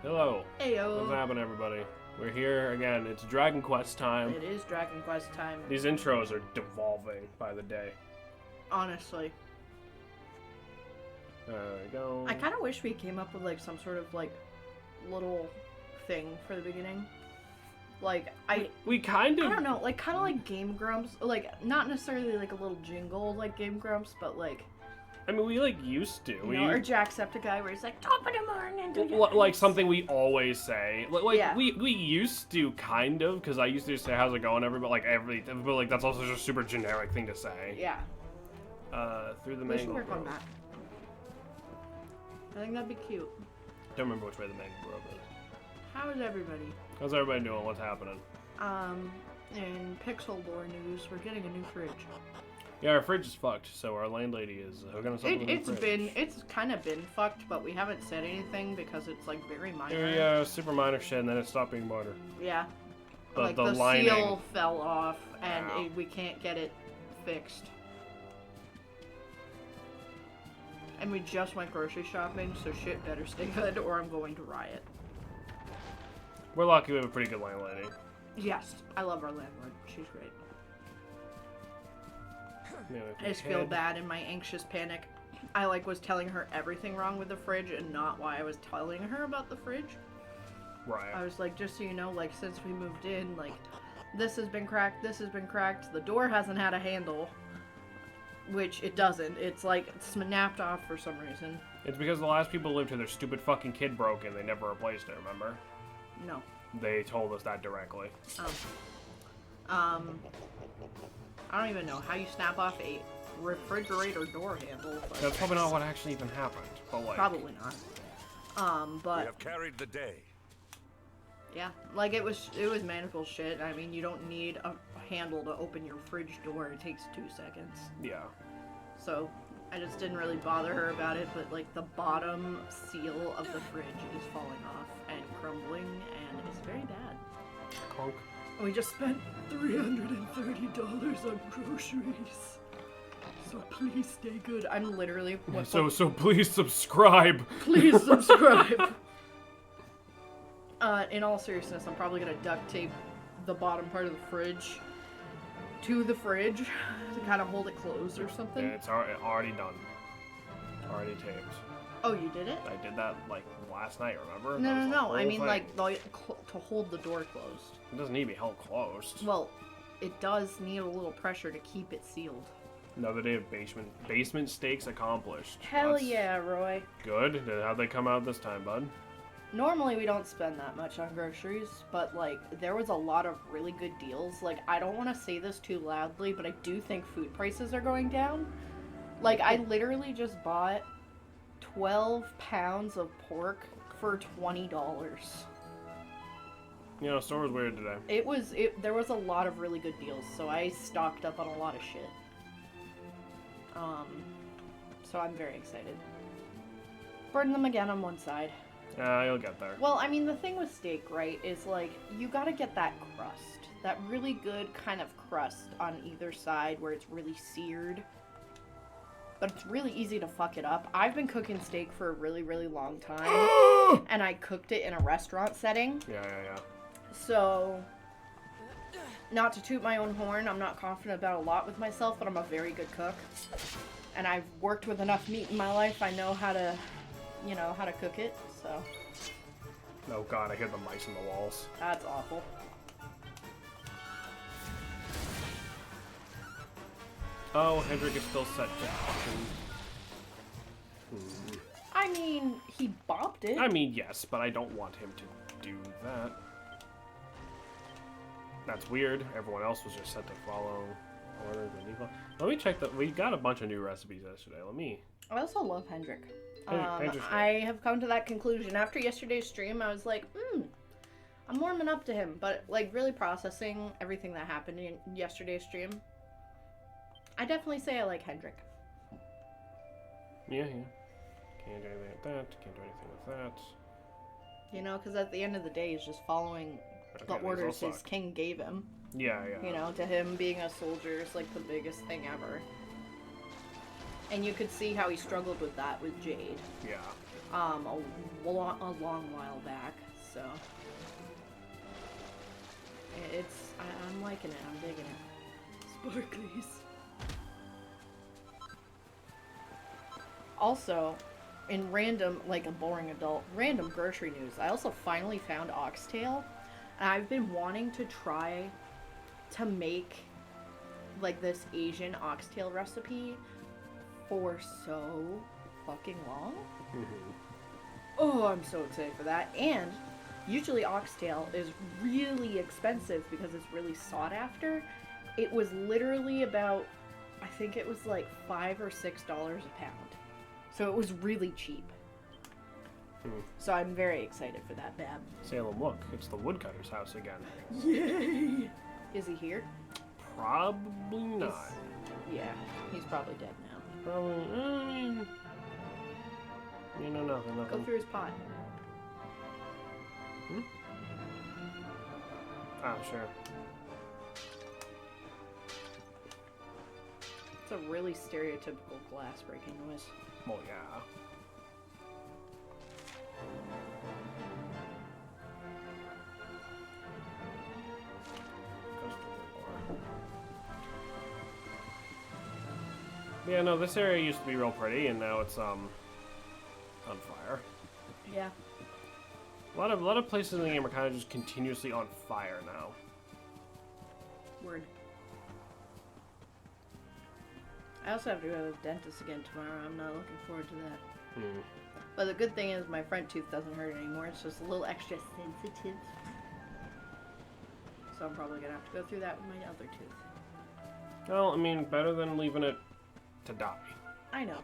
Hello. Heyo. What's happening, everybody? We're here again. It's Dragon Quest time. It is Dragon Quest time. These intros are devolving by the day. Honestly. There we go. I kind of wish we came up with like some sort of like little thing for the beginning. Like we kind of. I don't know, like kind of like Game Grumps, like not necessarily like a little jingle like Game Grumps, but like. I mean, we like used to. You know, or Jacksepticeye where he's like top of the morning. Do your like best." something we always say. Like Yeah. we used to kind of, because I used to say how's it going, everybody, but like that's also just a super generic thing to say. Yeah. Through the We should mango work on grove. that. I think that'd be cute. Don't remember which way the mango grove is. How is everybody? How's everybody doing? What's happening? In Pixel Lore news, we're getting a new fridge. Yeah, our fridge is fucked, so our landlady is hooking us up with a new fridge. It's kind of been fucked, but we haven't said anything because it's like very minor. Yeah, super minor shit, and then it stopped being minor. Yeah. But Like the the lining- seal fell off, and Wow. we can't get it fixed. And we just went grocery shopping, so shit better stay good, or I'm going to riot. We're lucky we have a pretty good landlady. Yes, I love our landlord. She's great. Yeah, I just feel bad in my anxious panic. I was telling her everything wrong with the fridge and not why I was telling her about the fridge. Right. I was like, just so you know, like, since we moved in, like, this has been cracked, the door hasn't had a handle, which it doesn't. It's like, it's snapped off for some reason. It's because the last people lived here, their stupid fucking kid broke and they never replaced it, remember? No. They told us that directly. I don't even know how you snap off a refrigerator door handle. But That's probably not what actually even happened, but like... probably not. We But have carried the day. yeah, like it was manageable shit. I mean, you don't need a handle to open your fridge door. It takes 2 seconds. Yeah. So I just didn't really bother her about it, but like the bottom seal of the fridge is falling off and crumbling, and it's very bad. Conk. We just spent $330 on groceries. So please stay good. I'm literally. So please subscribe! Please subscribe. In all seriousness, I'm probably gonna duct tape the bottom part of the fridge to the fridge to kind of hold it closed or something. Yeah, it's already done. Already taped. Oh, you did it? I did that like last night, remember? No, That no, was the no. whole I mean, thing. like, to hold the door closed. It doesn't need to be held closed. Well, it does need a little pressure to keep it sealed. Another day of basement stakes accomplished. Hell That's yeah, Roy. Good. How'd they come out this time, bud? Normally we don't spend that much on groceries, but like there was a lot of really good deals. Like I don't want to say this too loudly, but I do think food prices are going down. Like I literally just bought 12 pounds of pork for $20. You know, store was weird today. There was a lot of really good deals, so I stocked up on a lot of shit. So I'm very excited. Burn them again on one side. You'll get there. Well, I mean, the thing with steak, right, is like, you gotta get that crust. That really good kind of crust on either side where it's really seared. But it's really easy to fuck it up. I've been cooking steak for a really, really long time. And I cooked it in a restaurant setting. Yeah. So, not to toot my own horn, I'm not confident about a lot with myself, but I'm a very good cook. And I've worked with enough meat in my life, I know how to, how to cook it, so. Oh god, I hear the mice in the walls. That's awful. Oh, Hendrik is still set to action. I mean, he bopped it. I mean, yes, but I don't want him to do that. That's weird. Everyone else was just set to follow order the default. Let me check that. We got a bunch of new recipes yesterday. Let me. I also love Hendrik. Hendrik's great. I have come to that conclusion. After yesterday's stream, I was like, I'm warming up to him. But, like, really processing everything that happened in yesterday's stream, I definitely say I like Hendrik. Yeah. Can't do anything with that. Can't do anything with that. You know, because at the end of the day, he's just following the Okay, these orders all his suck. king gave him. Yeah. You know, to him, being a soldier is, like, the biggest thing ever. And you could see how he struggled with that with Jade. Yeah. A long while back, so I'm liking it. I'm digging it. Sparklies. Also, in random, like a boring adult, random grocery news, I also finally found oxtail, and I've been wanting to try to make like this Asian oxtail recipe for so fucking long. Oh, I'm so excited for that. And usually oxtail is really expensive because it's really sought after. It was literally about, I think it was like $5 or $6 a pound. So it was really cheap. So I'm very excited for that, Bab. Salem, look, it's the woodcutter's house again. Yay! Is he here? Probably not. Yeah, he's probably dead now. Probably. You know, nothing. Go through his pot. Oh, sure. It's a really stereotypical glass breaking noise. Well, yeah. Yeah, no, this area used to be real pretty, and now it's on fire. Yeah. A lot of places in the game are kind of just continuously on fire now. Word. I also have to go to the dentist again tomorrow. I'm not looking forward to that. But the good thing is my front tooth doesn't hurt anymore. It's just a little extra sensitive. So I'm probably going to have to go through that with my other tooth. Well, I mean, better than leaving it to die. I know.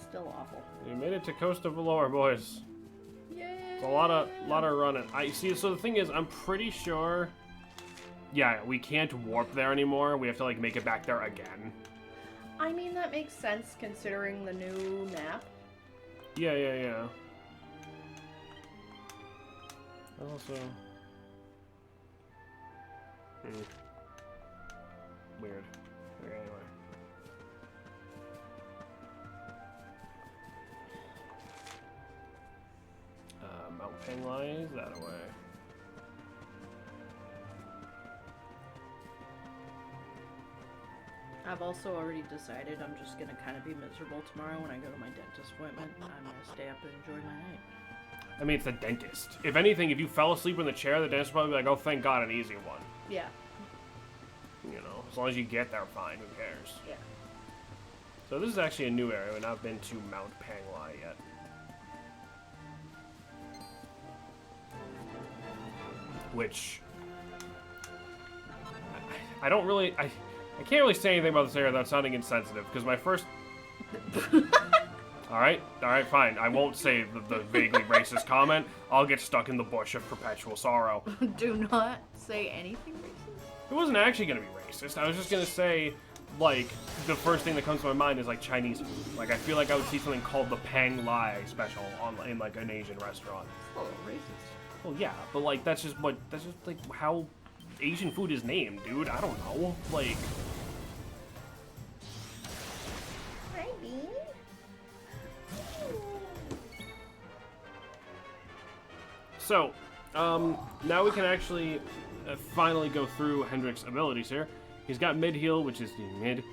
Still awful. We made it to Costa Valor, boys. Yay! It's a lot of running. I see. So the thing is, I'm pretty sure. Yeah, we can't warp there anymore. We have to like make it back there again. I mean, that makes sense considering the new map. Yeah. Also. Weird. Okay, anyway. Mount Penglai is that away. I've also already decided I'm just gonna kind of be miserable tomorrow when I go to my dentist appointment. I'm gonna stay up and enjoy my night. I mean, it's the dentist. If anything, if you fell asleep in the chair, the dentist will probably be like, oh, thank God, an easy one. Yeah. You know, as long as you get there fine, who cares? Yeah. So this is actually a new area. We've not been to Mount Penglai yet. Which... I don't really... I can't really say anything about this area without sounding insensitive, because my first... Alright, fine. I won't say the vaguely racist comment. I'll get stuck in the bush of perpetual sorrow. Do not say anything racist. It wasn't actually going to be racist. I was just going to say, like, the first thing that comes to my mind is, like, Chinese food. Like, I feel like I would see something called the Pang Lai special in, like, an Asian restaurant. It's a little racist. Well, yeah, but, like, that's just, like, how Asian food is named, dude. I don't know. Like... Hi, Bean. So, now we can actually finally go through Hendrix's abilities here. He's got mid-heal, which is the mid.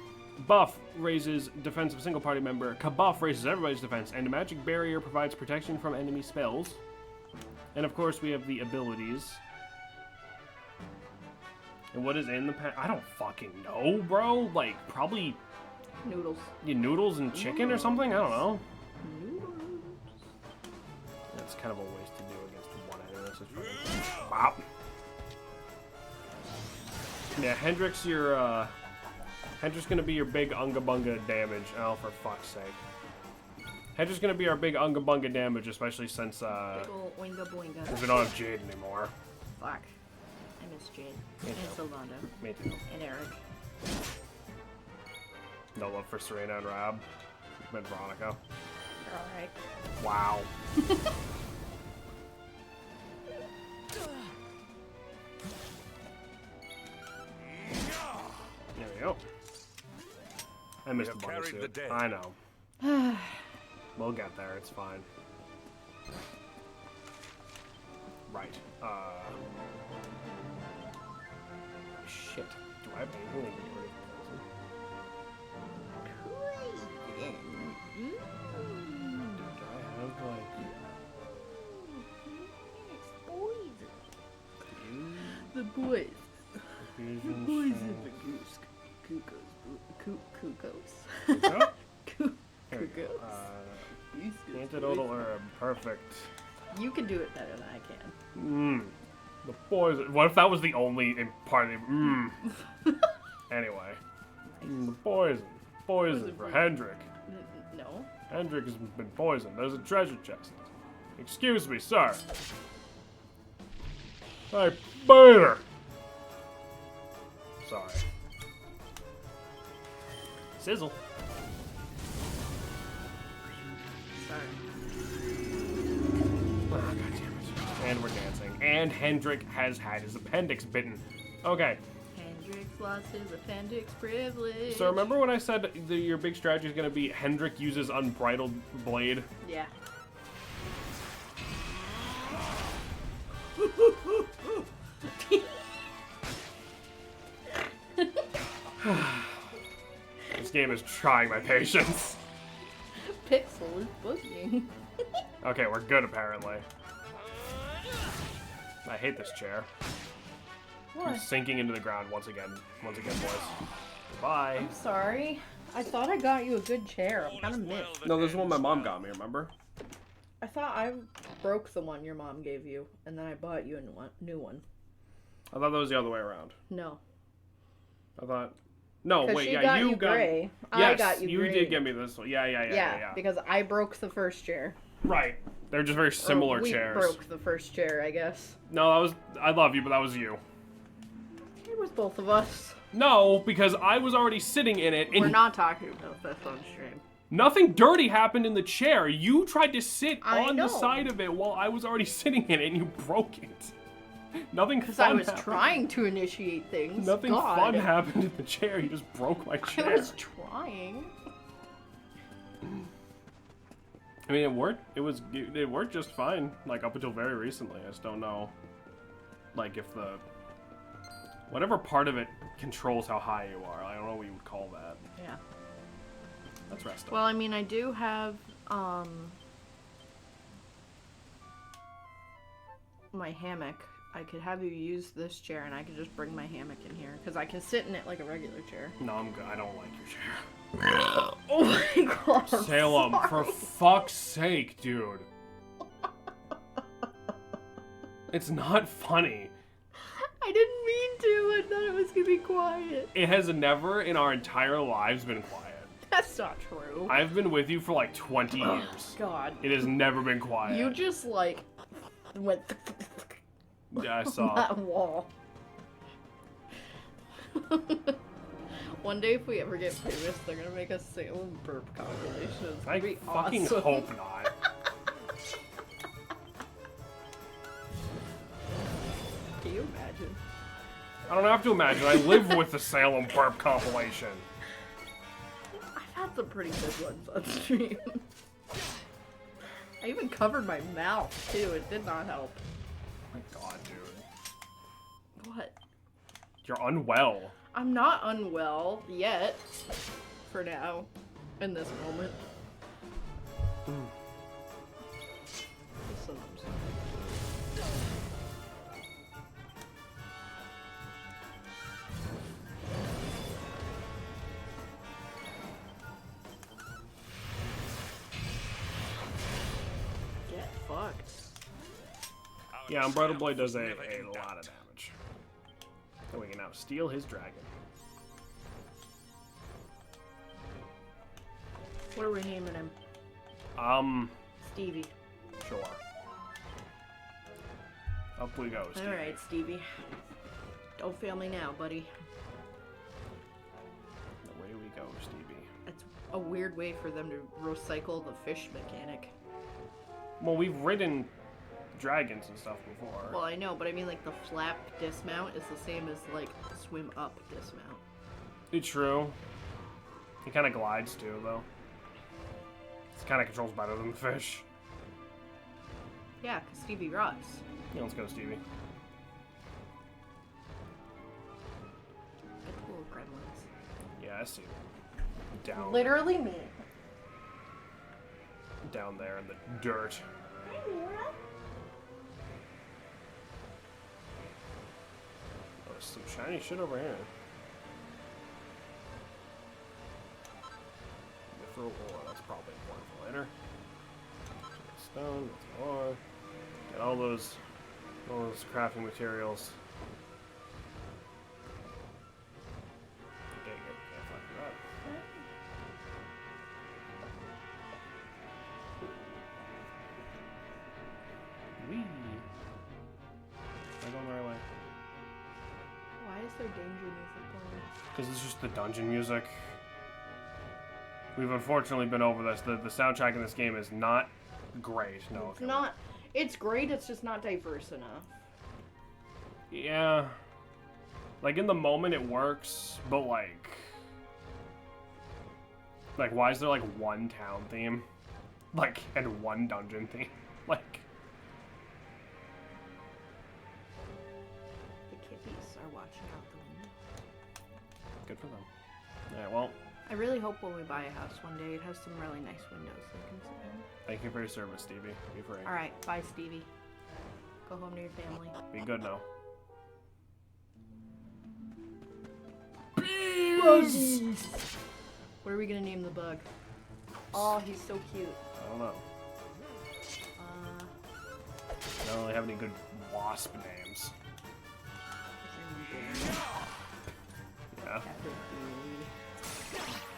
Buff raises defense of a single party member. Kabuff raises everybody's defense. And a magic barrier provides protection from enemy spells. And of course, we have the abilities. And what is in the pack? I don't fucking know, bro. Like, probably... Noodles. Noodles and chicken or something? I don't know. Noodles. That's kind of a waste to do against one enemy. This is fucking... Wow. Yeah, Hendrix, Hendrix gonna be your big Unga Bunga damage. Oh, for fuck's sake. Hendrix gonna be our big Unga Bunga damage, especially since, Big ol' oinga boinga. since we don't have Jade anymore. Fuck. I miss Jade. Me And too. Sylvando. Me too. And Eric. No love for Serena and Rob. But Veronica. They're alright. Wow. There we go. I missed have the bunny carried the suit. day. I know. We'll get there. It's fine. Right. Shit. Do I have anything to get rid of poison? Do I have, like... The boys. Fusion Boys strength? in the goose. Cuckoos. Cucco? Here we go. Cuckoos. Antidotal herb. Perfect. You can do it better than I can. The poison. What if that was the only part of the... Anyway. The poison. Poison for Hendrik. No. Hendrik has been poisoned. There's a treasure chest. Excuse me, sir. I bite her. Sorry. Sizzle. Sorry. Ah, God damn it. And we're dancing. And Hendrik has had his appendix bitten. Okay. Hendrix lost his appendix privilege. So remember when I said your big strategy is going to be Hendrik uses Unbridled Blade? Yeah. This game is trying my patience. Pixel is boogieing. Okay, we're good apparently. I hate this chair. I'm What? sinking into the ground once again. Once again, boys. Goodbye. I'm sorry. I thought I got you a good chair. I'm kind of missed. No, this is one my mom got me, remember? I thought I broke the one your mom gave you, and then I bought you a new one. I thought that was the other way around. No. I thought... No, 'Cause wait, she yeah, got you you got... gray. Yes, I got you green. did get me this one. Yeah. Because I broke the first chair. Right. They're just very similar Or we chairs. broke the first chair, I guess. No, that was... I love you, but that was you. It was both of us. No, because I was already sitting in it, and We're not talking about this on stream. nothing dirty happened in the chair. You tried to sit I on know. the side of it while I was already sitting in it, and you broke it. Nothing Because fun I was happened. trying to initiate things. Nothing God. fun happened in the chair. You just broke my I chair. was trying. I mean, it worked. It worked just fine. Like up until very recently. I just don't know. Like if the whatever part of it controls how high you are. I don't know what you would call that. Yeah. Let's rest. Well, I mean, I do have, my hammock. I could have you use this chair, and I could just bring my hammock in here, because I can sit in it like a regular chair. No, I'm good. I don't like your chair. Oh my god. I'm Salem, for sorry. fuck's sake, dude. It's not funny. I didn't mean to. I thought it was gonna be quiet. It has never in our entire lives been quiet. That's not true. I've been with you for like 20 years. God. It has never been quiet. You just, like, went Yeah, I on saw. that wall. One day, if we ever get famous, they're gonna make a Salem burp compilation. It's gonna I be fucking awesome. hope not. Can you imagine? I don't have to imagine. I live with the Salem burp compilation. I've had some pretty good ones on stream. I even covered my mouth too. It did not help. Oh my god, dude. What? You're unwell. I'm not unwell yet. For now. In this moment. This one's- Get fucked. Yeah, Unbridled Blade does a lot of damage. So we can now steal his dragon. What are we naming him? Sure. Stevie. Up we go, Steve. Alright, Stevie. Don't fail me now, buddy. Away we go, Stevie. It's a weird way for them to recycle the fish mechanic. Well, we've ridden dragons and stuff before. Well, I know, but I mean, like, the flap dismount is the same as, like, swim up dismount. It's true. He kind of glides too, though. He kind of controls better than the fish. Yeah, because Stevie rocks. Yeah, let's go, Stevie. Get the little gremlins. Yeah, I see him. Down. Literally me. Down there in the dirt. Oh, there's some shiny shit over here. Mithril ore, that's probably important for later. Stone, that's ore. Get all those crafting materials. Okay, fuck you up. Wee. We're going the right way. Why is there danger music playing? Because it's just the dungeon music. We've unfortunately been over this. The soundtrack in this game is not great. No, It's not. It's great. It's just not diverse enough. Yeah. Like in the moment it works, but like why is there like one town theme? Like, and one dungeon theme? Like. The kitties are watching out the window. Good for them. Alright, well, I really hope when we buy a house one day, it has some really nice windows they can sit in. thank you for your service, Stevie. Be free. All right, bye, Stevie. Go home to your family. Be good now. What are we gonna name the bug? Oh, he's so cute. I don't know. I don't really have any good wasp names. Yeah.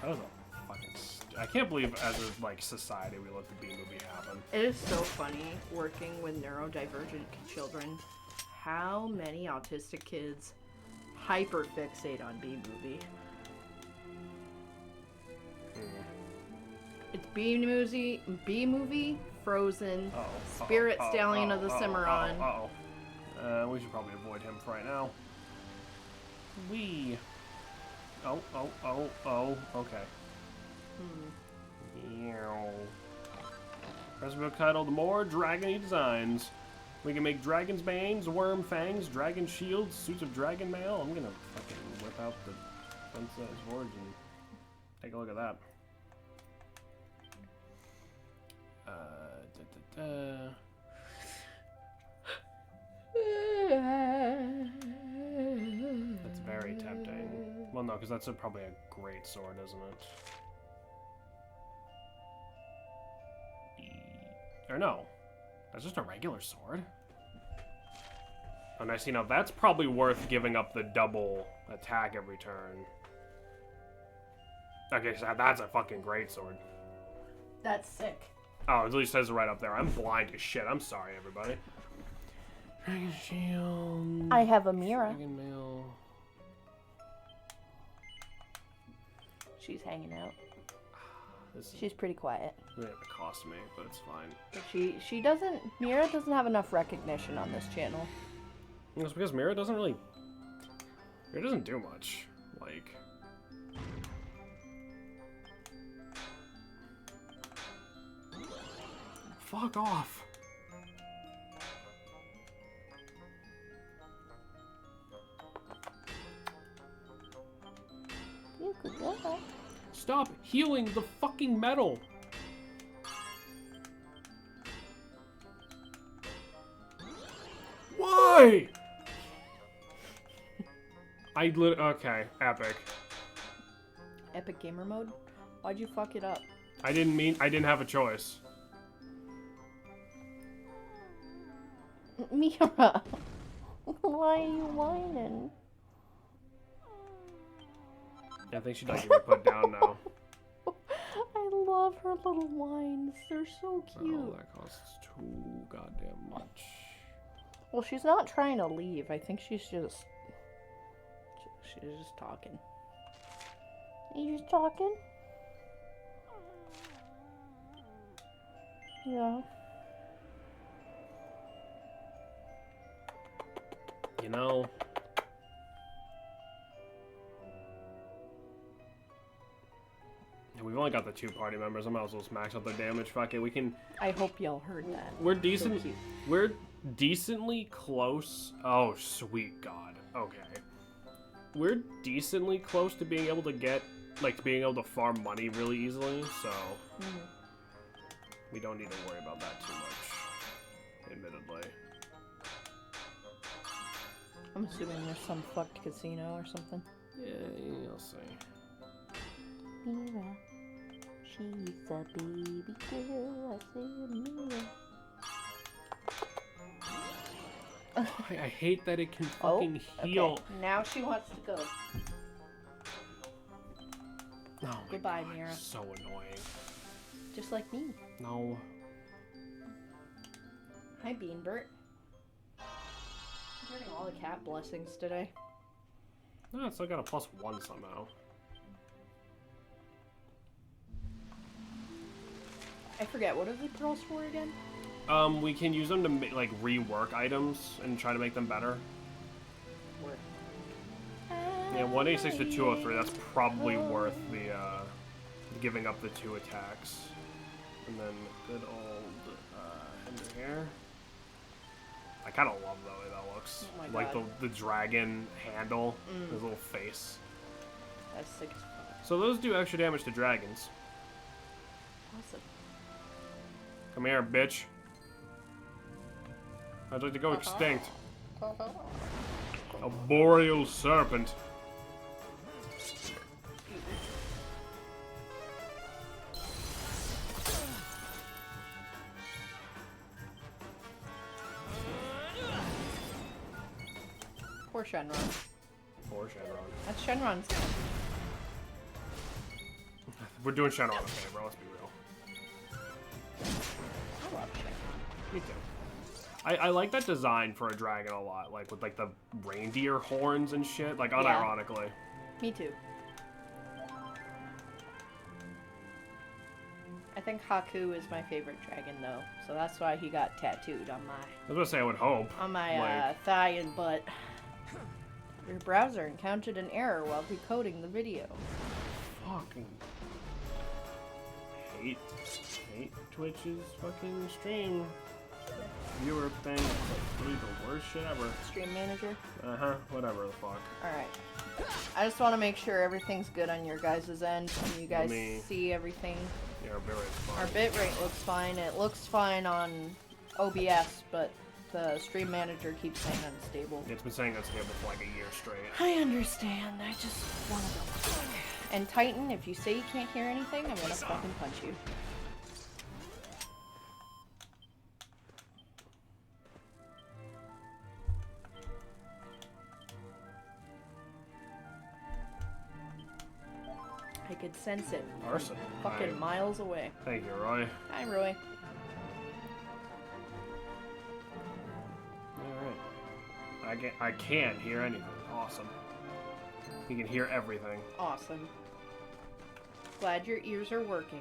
That was a fucking. I can't believe as a like society we let the B movie happen. It is so funny working with neurodivergent children. How many autistic kids hyperfixate on B movie? It's B movie, Frozen, Spirit Stallion of the Cimarron. We should probably avoid him for right now. Okay. Recipe titled More Dragon-y Designs. We can make dragon's manes, worm fangs, dragon shields, suits of dragon mail. I'm gonna fucking whip out the Sunset Forge and take a look at that. That's very tempting. Well, no, because that's probably a great sword, isn't it? Or no, that's just a regular sword. Oh, nice. You know, that's probably worth giving up the double attack every turn. Okay, so that's a fucking great sword. That's sick. Oh, it at least says it right up there. I'm blind as shit. I'm sorry, everybody. Dragon shield. I have a mirror. Dragon mail. She's hanging out. This She's pretty quiet. really have to cost me, but it's fine. But she doesn't. Mira doesn't have enough recognition on this channel. It's because Mira doesn't really. Mira doesn't do much. Like. Fuck off. You could go. Stop healing the fucking metal. Why? Okay, epic. Epic gamer mode? Why'd you fuck it up? I didn't have a choice. Mira, why are you whining? I think she'd like to be put down now. I love her little whines. They're so cute. Oh, that costs too goddamn much. Well, she's not trying to leave. I think she's just talking. Are you just talking? Yeah. You know. And we've only got the 2 party members. I might as well just max out their damage. Fuck it, we can... I hope y'all heard that. We're decent. cute. We're decently close. Oh, sweet God. Okay. We're decently close to being able to get, like, being able to farm money really easily, so... We don't need to worry about that too much, admittedly. I'm assuming there's some fucked casino or something. Yeah, you'll see. Mira, she's a baby girl, I say Mira. I hate that it can fucking heal. Okay. Now she wants to go. Oh my Goodbye, God, Mira. so annoying. Just like me. No. Hi, Beanbert. I'm getting all the cat blessings today. No, it's still got a +1 somehow. I forget, what are the pearls for again? We can use them to like rework items and try to make them better. Work. Yeah, 186 to 203. That's probably worth the giving up the 2 attacks. And then good old Ender here. I kind of love the way that looks. Oh my Like God. the dragon handle, his little face. That's sick as fuck. So those do extra damage to dragons. Awesome. Come here, bitch. I'd like to go extinct. A boreal serpent. Poor Shenron. Poor Shenron. That's Shenron's. We're doing Shenron a favor, let's be real. I love Shenron. Me too. I like that design for a dragon a lot, like with like the reindeer horns and shit, like unironically. Me too. I think Haku is my favorite dragon though, so that's why he got tattooed on I was gonna say I would hope. my Like- thigh and butt. Your browser encountered an error while decoding the video. Fucking hate Twitch's fucking stream viewer thing. It's like really the worst shit ever. Stream manager. Whatever the fuck. Alright. I just want to make sure everything's good on your guys' end and you guys Me. see everything. Yeah, our bitrate's fine. Our bitrate looks fine. It looks fine on OBS, but the stream manager keeps saying unstable. It's been saying unstable for like a year straight. I understand. I just want to go. And Titan, if you say you can't hear anything, I'm gonna fucking punch you. I could sense it. Arson. Fucking Hi. miles away. Thank you, Roy. Hi, Roy. Alright. I can't hear anything. Awesome. You can hear everything. Awesome. Glad your ears are working.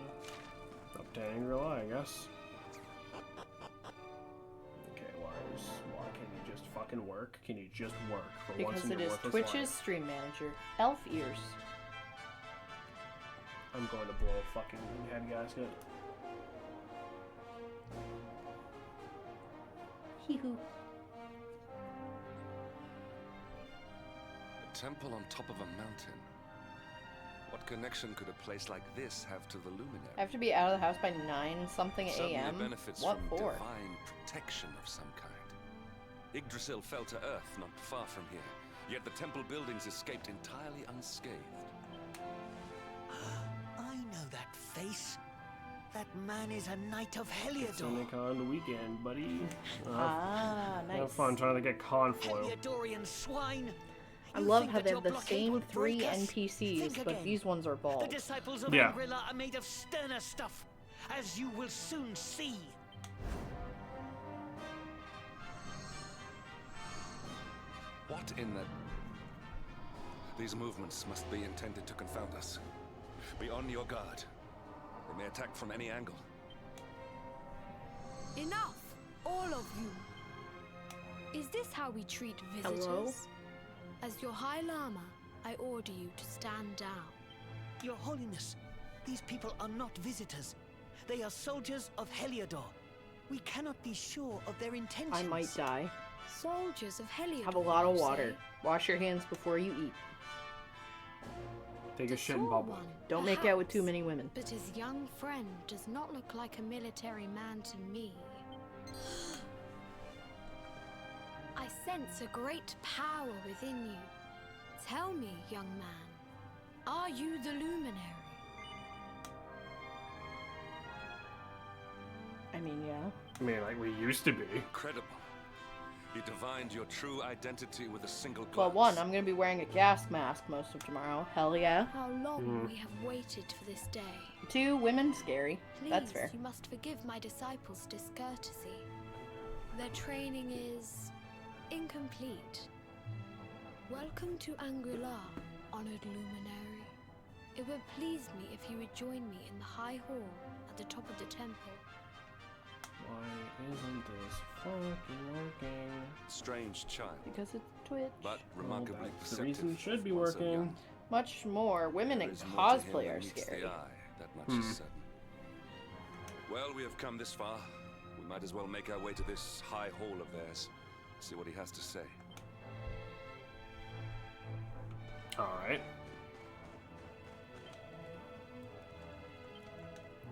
Up to Angela, I guess. Okay, why can you just fucking work? Can you just work for once Because in it your is worthless Twitch's life? stream manager. Elf ears. I'm going to blow a fucking head gasket. Hee-hoo. A temple on top of a mountain. What connection could a place like this have to the luminary? I have to be out of the house by 9-something Certainly a.m. benefits What from for? divine protection of some kind. Yggdrasil fell to earth not far from here, yet the temple buildings escaped entirely unscathed. I know that face. That man is a knight of Heliodor. Cinicon weekend, buddy. Ah, nice. Have fun trying to get con flu. Heliodorian swine. I You love think how that they your have the blockade same will 3 break us? NPCs, Think but again. these ones are The bald. disciples of Yeah. Angrilla are made of sterner stuff, as you will soon see. What in the... These movements must be intended to confound us. Be on your guard. They may attack from any angle. Enough! All of you! Is this how we treat visitors? Hello? As your High Lama, I order you to stand down. Your Holiness, These people are not visitors. They are soldiers of Heliodor. We cannot be sure of their intentions. I might die. Soldiers of Heliodor. Have a lot of you water. say? Wash your hands before you eat. Take a The shit in tall bubble. one, Don't make out with too perhaps, many women. But his young friend does not look like a military man to me. I sense a great power within you. Tell me, young man, are you the luminary? I mean, yeah. I mean, like we used to be. Incredible. You divined your true identity with a single glance. Well, one, I'm gonna be wearing a gas mask most of tomorrow. Hell yeah. How long we have waited for this day. Two, women scary. Please, That's fair. you must forgive my disciples' discourtesy. Their training is incomplete. Welcome to Angri-La, honored luminary. It would please me if you would join me in the high hall at the top of the temple. Why isn't this fucking working? Strange child, Because it's Twitch. but remarkably that's the perceptive. reason it should be for one so working. young. Much more. Women There in is more to him cosplay than are meets the scary. eye, that much is certain. Well, we have come this far. We might as well make our way to this high hall of theirs. See what he has to say. Alright.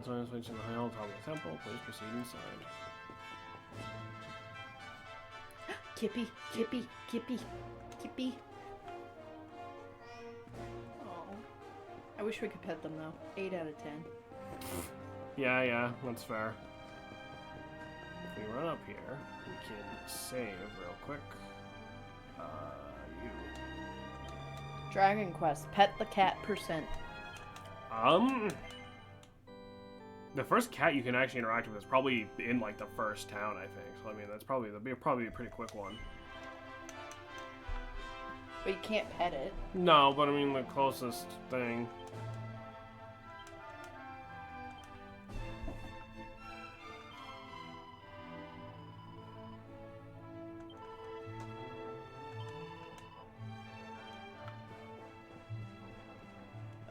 So I'm switching the high hall top of the temple. Please proceed inside. Kippy, Kippy, Kippy, Kippy. Oh. I wish we could pet them though. 8 out of 10. Yeah, that's fair. If we run up here, we can save real quick. You. Dragon Quest, pet the cat %. The first cat you can actually interact with is probably in like the first town, I think. So I mean, that'd be probably a pretty quick one. But you can't pet it. No, but I mean the closest thing.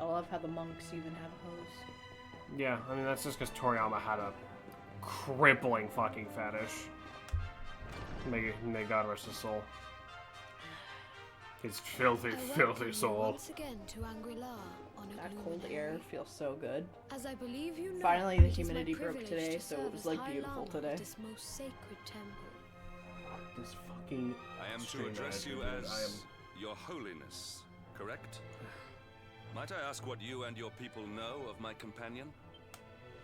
I love how the monks even have a hose. Yeah, I mean that's just because Toriyama had a crippling fucking fetish. May God rest his soul. His filthy, I welcome filthy you soul. once again to Angri-La, honored That cold luminary. air feels so good. As I believe you know, Finally, the it is my humidity broke privilege today, to so it serve was, as like, High beautiful Lama of today. This most sacred temple. This fucking I am to stream address you manager, dude. as Your Holiness, correct? Might I ask what you and your people know of my companion?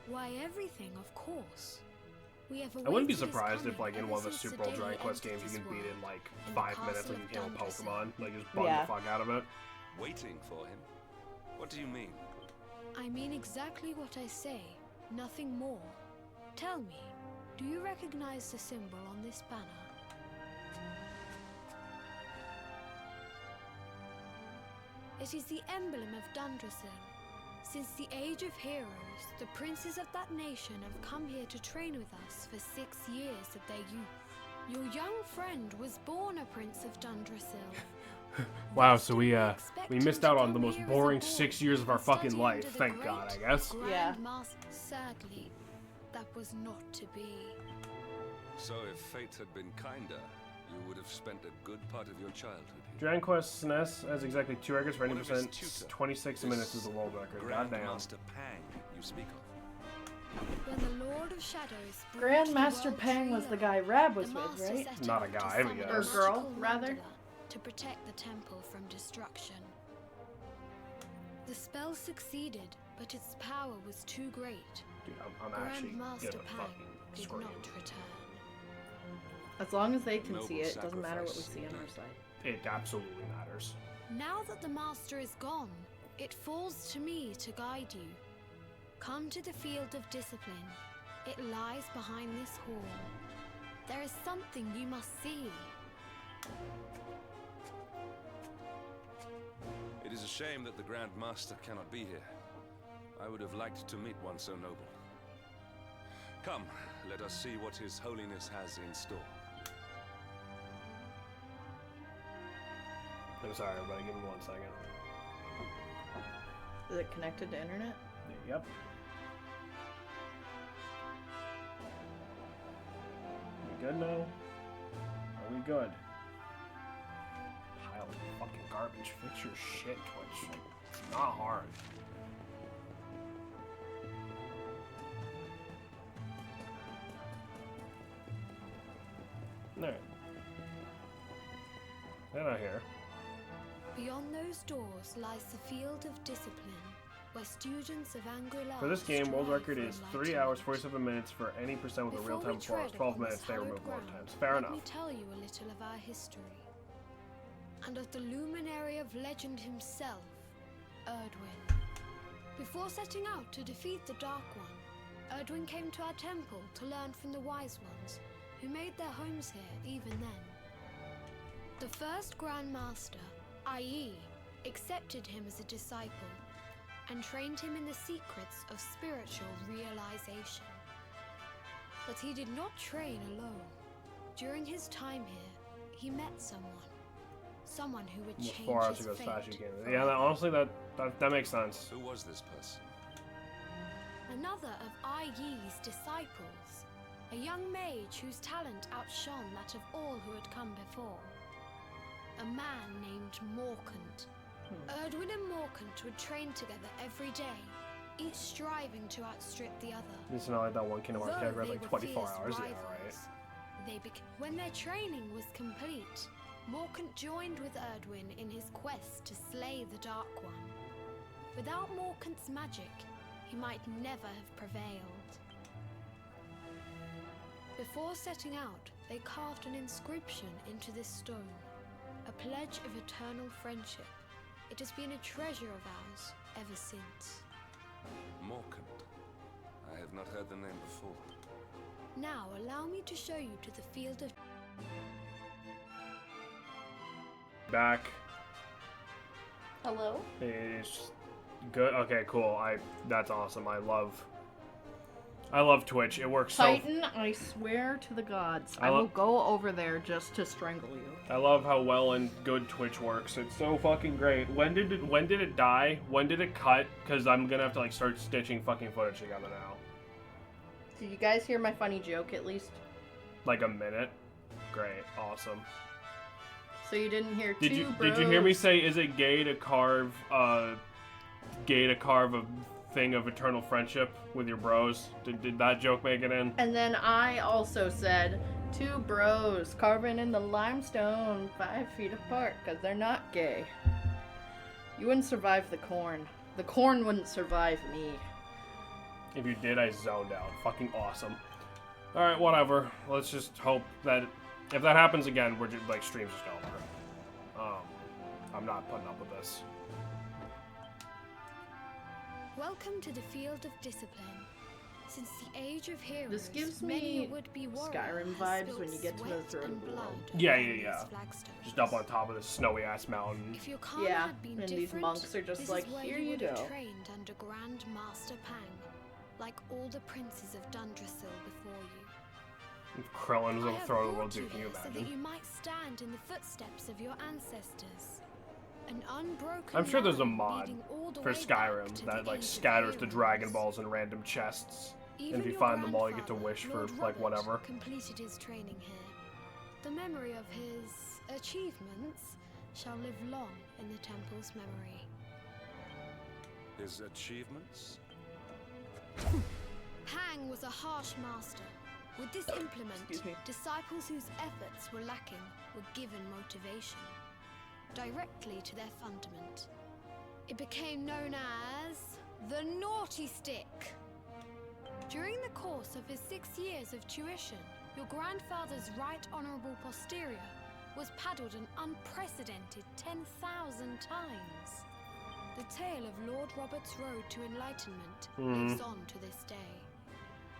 Why, everything, of course. We have I wouldn't be awaited his surprised if, coming like, in ever one of the since Super Bowl day Dragon he Quest entered games, you this can beat it in world, like in the 5 minutes castle when you of kill a Dundrasil. Pokemon. Like, just bug Yeah. the fuck out of it. Waiting for him? What do you mean? I mean exactly what I say, nothing more. Tell me, do you recognize the symbol on this banner? It is the emblem of Dundrasil. Since the Age of Heroes, the princes of that nation have come here to train with us for 6 years of their youth. Your young friend was born a prince of Dundrasil. Wow, Thus so do we expect we him missed to out on come the most here as a boring boy 6 years of our and fucking study life. under the Thank God, I great guess. Yeah. Grand Master. Sadly, that was not to be. So if fate had been kinder, you would have spent a good part of your childhood here. Dragon Quest SNES has exactly 2 records for One of his 80%. tutor, 26 minutes is the world record. Grand Goddamn. Master Pang, you speak of. When the Lord of Shadows brought Grandmaster the world Pang to was the Elo, guy Rab the was with, Master right? set Not a out to guy, I summon guess. a Or girl, magical rather. mandala to protect the temple from destruction. The spell succeeded, but its power was too great. Dude, I'm actually Grandmaster gonna Pang fucking did scream. not return. As long as they can Noble see it, it doesn't matter what we sacrifice, see on our indeed. side. It absolutely matters. Now that the Master is gone, it falls to me to guide you. Come to the field of discipline. It lies behind this hall. There is something you must see. It is a shame that the Grand Master cannot be here. I would have liked to meet one so noble. Come, let us see what His Holiness has in store. I'm sorry, everybody. Give me 1 second. Is it connected to internet? Yep. We good now? Are we good? Pile of fucking garbage. Fix your shit, Twitch. Like, it's not hard. Alright. They're not here. Beyond those doors lies the field of discipline, where students of Angri-La For this game, world strive record for is 3 hours, enlightenment. 47 minutes for any percent with a Before real-time we performance. tread 12 upon minutes, this they hallowed remove more ground, times. Fair let enough. me tell you a little of our history. And of the luminary of legend himself, Erdwin. Before setting out to defeat the Dark One, Erdwin came to our temple to learn from the Wise Ones, who made their homes here even then. The first Grand Master, i.e., accepted him as a disciple and trained him in the secrets of spiritual realization. But he did not train alone. During his time here, he met someone who would Almost change 4 hours his ago, fate Slash again. forever. Yeah, honestly, that makes sense. Who was this person? Another of Ai Yi's disciples, a young mage whose talent outshone that of all who had come before. A man named Morkant. Erdwin and Morkant would train together every day, each striving to outstrip the other. It's not like that one Kingdom Hearts Though character has they like were 24 fierce hours. Yeah, rivals, right. when their training was complete, Morkant joined with Erdwin in his quest to slay the Dark One. Without Morkant's magic, he might never have prevailed. Before setting out, they carved an inscription into this stone, a pledge of eternal friendship. It has been a treasure of ours ever since. Morkant. I have not heard the name before. Now allow me to show you to the field of... Back Hello? is good. Okay, cool. That's awesome. I love Twitch. It works so. Titan, I swear to the gods, I I will lo- go over there just to strangle you. I love how well and good Twitch works. It's so fucking great. When did it die? When did it cut? Because I'm gonna have to like start stitching fucking footage together now. Did you guys hear my funny joke at least? Like a minute. Great. Awesome. So you didn't hear Did two you bros. hear me say? Is it gay to carve a thing of eternal friendship with your bros? Did that joke make it in? And then I also said, two bros carving in the limestone 5 feet apart because they're not gay. You wouldn't survive the corn. The corn wouldn't survive me. If you did, I zoned out. Fucking awesome. All right, whatever. Let's just hope that if that happens again, we're just like stream's just over. I'm not putting up with this. Welcome to the field of discipline. Since the age of heroes, This gives many me a would-be warrior Skyrim has vibes when you spilled get to the sweat Throne and of the blood World. Yeah, upon yeah, these yeah. flagstones. Just up on top of this snowy ass mountain. If your calm Yeah, had been and these different, monks are just this like, is where "Here you you would have go." trained under Grand Master Pang, like all the princes of Dundrasil before you. If Krillin was I on the have throne of the brought world, you dude, can you here so that imagine? you might stand in the footsteps of your ancestors. An unbroken I'm sure there's a line mod leading all the for way back Skyrim to that the like age of scatters the heroes. Dragon Balls in random chests. Even And if you your find them all, you get to grandfather, wish for Lord like Robert, whatever. completed his training here. The memory of his achievements shall live long in the temple's memory. His achievements? Pang was a harsh master. With this implement, Excuse me. disciples whose efforts were lacking were given motivation, directly to their fundament. It became known as the Naughty Stick. During the course of his 6 years of tuition, your grandfather's right honorable posterior was paddled an unprecedented 10,000 times. The tale of Lord Robert's road to enlightenment lives on to this day.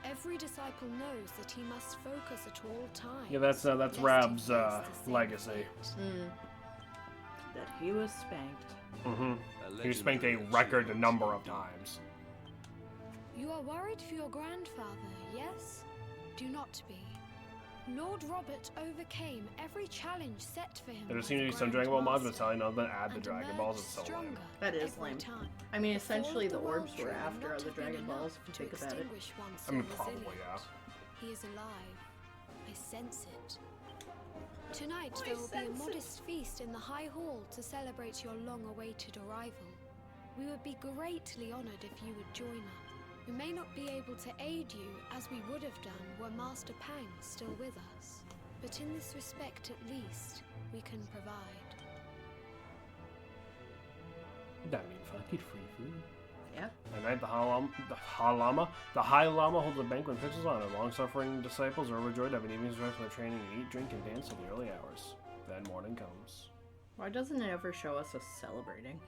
Every disciple knows that he must focus at all times. Yeah, that's lest he Rab's face the same legacy. fate. That he was spanked. He spanked a record number of times. You are worried for your grandfather, yes? Do not be. Lord Robert overcame every challenge set for him. There by seem to the be some Grand Dragon Ball mods, but Master, telling them to add the and Dragon Balls is emerged so lame. stronger That is every lame. time. I mean, The fall essentially of the world orbs were tree would after not the have been Dragon Balls, enough if to you think about it. extinguish one so I mean, probably, resilient. yeah. He is alive. I sense it. Tonight I there will be a sense it. modest feast in the High Hall to celebrate your long-awaited arrival. We would be greatly honored if you would join us. We may not be able to aid you as we would have done were Master Pang still with us, but in this respect at least, we can provide. That mean fucking free food. Yeah. At night, the High Lama holds a banquet and fixes on it. Long-suffering disciples are overjoyed to have an evening's rest from their training and eat, drink, and dance till the early hours. Then morning comes. Why doesn't it ever show us celebrating?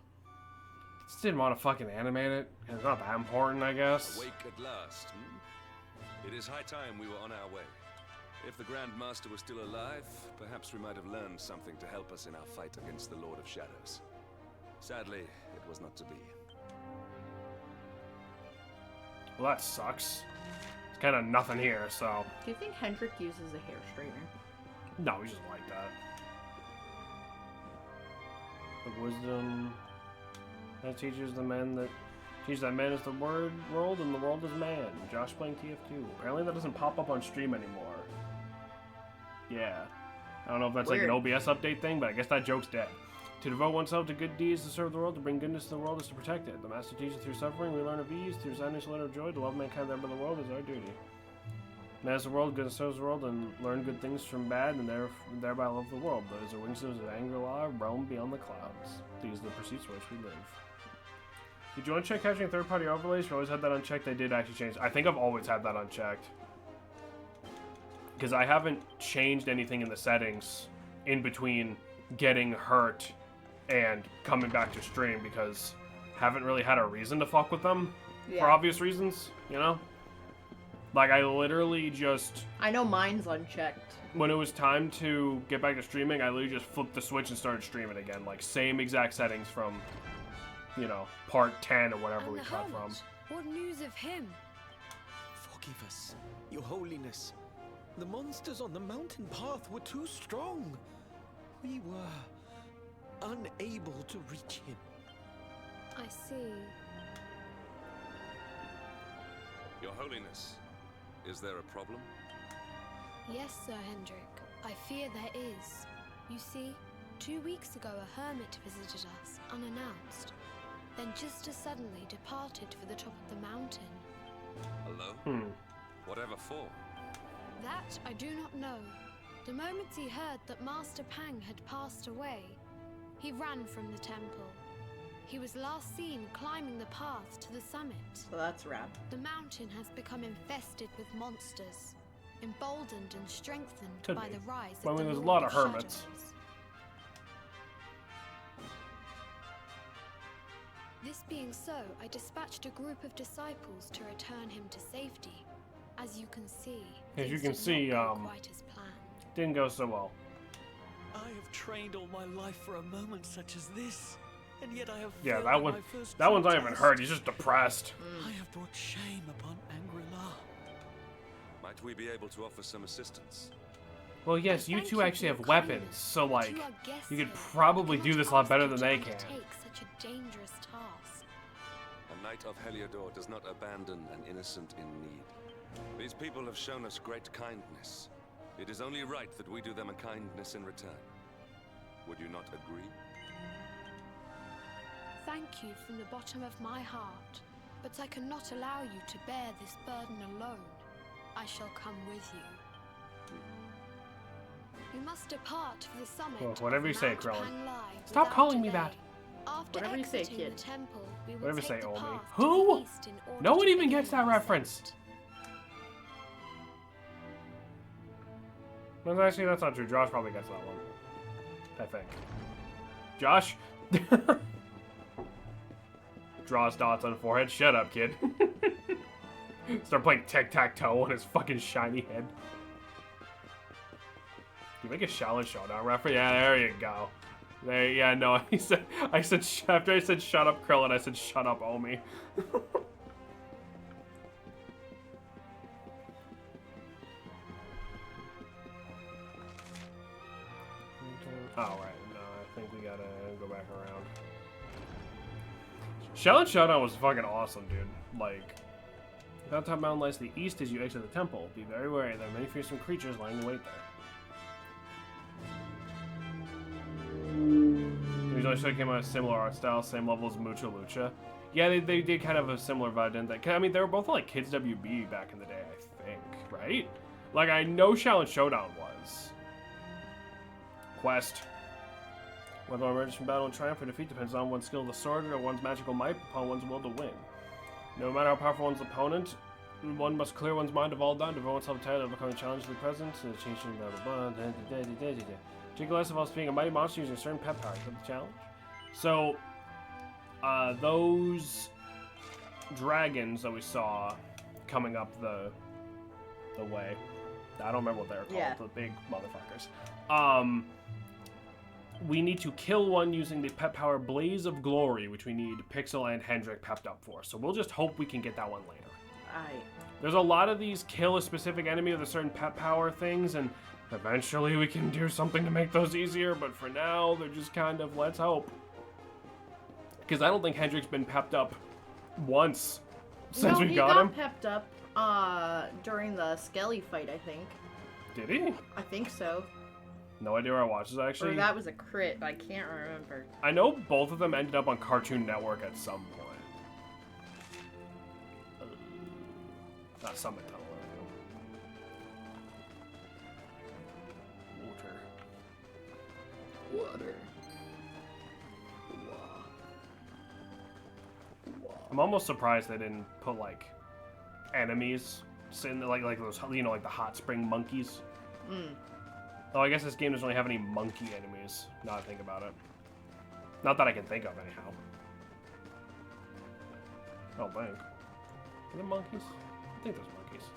Just didn't want to fucking animate it. It's not that important, I guess. Awake at last, hmm? It is high time we were on our way. If the Grand Master was still alive, perhaps we might have learned something to help us in our fight against the Lord of Shadows. Sadly, it was not to be. Well, that sucks. It's kind of nothing here, so... Do you think Hendrik uses a hair straightener? No, we just like that. The wisdom that teaches that man is the world and the world is man. Josh playing TF2. Apparently that doesn't pop up on stream anymore. Yeah. I don't know if that's like an OBS update thing, but I guess that joke's dead. To devote oneself to good deeds to serve the world, to bring goodness to the world is to protect it. The Master teaches through suffering, we learn of ease. Through sadness, we learn of joy. To love mankind, thereby the world is our duty. Man is the world, goodness serves the world, and learn good things from bad, and thereby love the world. Those are wings of Angela, realm beyond the clouds. These are the pursuits for which we live. Did you uncheck catching third-party overlays? You always had that unchecked. They did actually change. I think I've always had that unchecked. Because I haven't changed anything in the settings in between getting hurt and coming back to stream, because haven't really had a reason to fuck with them for obvious reasons, you know? Like, I literally just... I know mine's unchecked. When it was time to get back to streaming, I literally just flipped the switch and started streaming again. Like, same exact settings from, you know, part 10 or whatever And we the cut from. hermit, what news of him? Forgive us, Your Holiness. The monsters on the mountain path were too strong. We were unable to reach him. I see. Your Holiness, is there a problem? Yes, Sir Hendrik. I fear there is. You see, 2 weeks ago a hermit visited us, unannounced. Then just as suddenly departed for the top of the mountain. Hello? Whatever for? That I do not know. The moment he heard that Master Pang had passed away, he ran from the temple. He was last seen climbing the path to the summit. So that's rad. The mountain has become infested with monsters, emboldened and strengthened Could by be. the rise Well, I of mean, the there's a Lord lot of Shadows. hermits. This being so, I dispatched a group of disciples to return him to safety. As you can see, As you things can did see, not go quite as planned. Didn't go so well. I have trained all my life for a moment such as this, and yet I have Yeah, failed that in one. my first That true one's not even test. hurt. He's just depressed. I have brought shame upon Angri-La. Might we be able to offer some assistance? Well, yes, you Thank two for actually your have weapons, kindness, so but like, you are guests you could here. probably I do this a cannot lot better ask than you they to can. undertake such a dangerous task. A knight of Heliodor does not abandon an innocent in need. These people have shown us great kindness. It is only right that we do them a kindness in return. Would you not agree? Thank you from the bottom of my heart, but I cannot allow you to bear this burden alone. I shall come with you. You must depart for the summit. Well, whatever of you say, Mount Krillin. Panlai Stop without calling me delay. that. After Whatever you say, exiting kid. the temple, we will Whatever take say, the Omi. path Who? to the east in order No one to even begin gets that the reference. ascent. No, actually, that's not true. Josh probably gets that one. I think. Josh? Draws dots on forehead. Shut up, kid. Start playing tic-tac-toe on his fucking shiny head. You make a Shaolin Showdown reference? Yeah, there you go. There, yeah, no, after I said shut up, Krillin, I said shut up, Omi. Oh, right. No, I think we gotta go back around. Shell and Showdown was fucking awesome, dude. Like, Mountain Mountain lies to the east as you exit the temple. Be very wary. There are many fearsome creatures lying in wait there. Usually show came out a similar art style, same level as Mucha Lucha. Yeah, they did kind of a similar vibe, didn't they? 'Cause, I mean, they were both like Kids WB back in the day, I think, right? Like, I know Shell and Showdown was. Quest. Whether one emerges from battle in triumph or defeat depends on one's skill of the sword or one's magical might upon one's will to win. No matter how powerful one's opponent, one must clear one's mind of all doubt, devote oneself entirely to overcoming the challenge of the present, and changing blah blah blah. Jiggles involves being a mighty monster using a certain pet power for the challenge. So, those dragons that we saw coming up the way, I don't remember what they were called, Yeah. the big motherfuckers. We need to kill one using the pet power Blaze of Glory, which we need Pixel and Hendrik pepped up for. So we'll just hope we can get that one later. There's a lot of these kill a specific enemy with a certain pet power things, and eventually we can do something to make those easier, but for now, they're just kind of, let's hope. Because I don't think Hendrik's been pepped up once since we got him. He got pepped up during the Skelly fight, I think. Did he? I think so. No idea where I watched this, actually. Or that was a crit, but I can't remember. I know both of them ended up on Cartoon Network at some point. Not Summit Tunnel. Water. I'm almost surprised they didn't put like enemies sitting like those, you know, like the hot spring monkeys. Oh, I guess this game doesn't really have any monkey enemies. Now I think about it. Not that I can think of anyhow. I don't think. Are there monkeys? I think there's monkeys.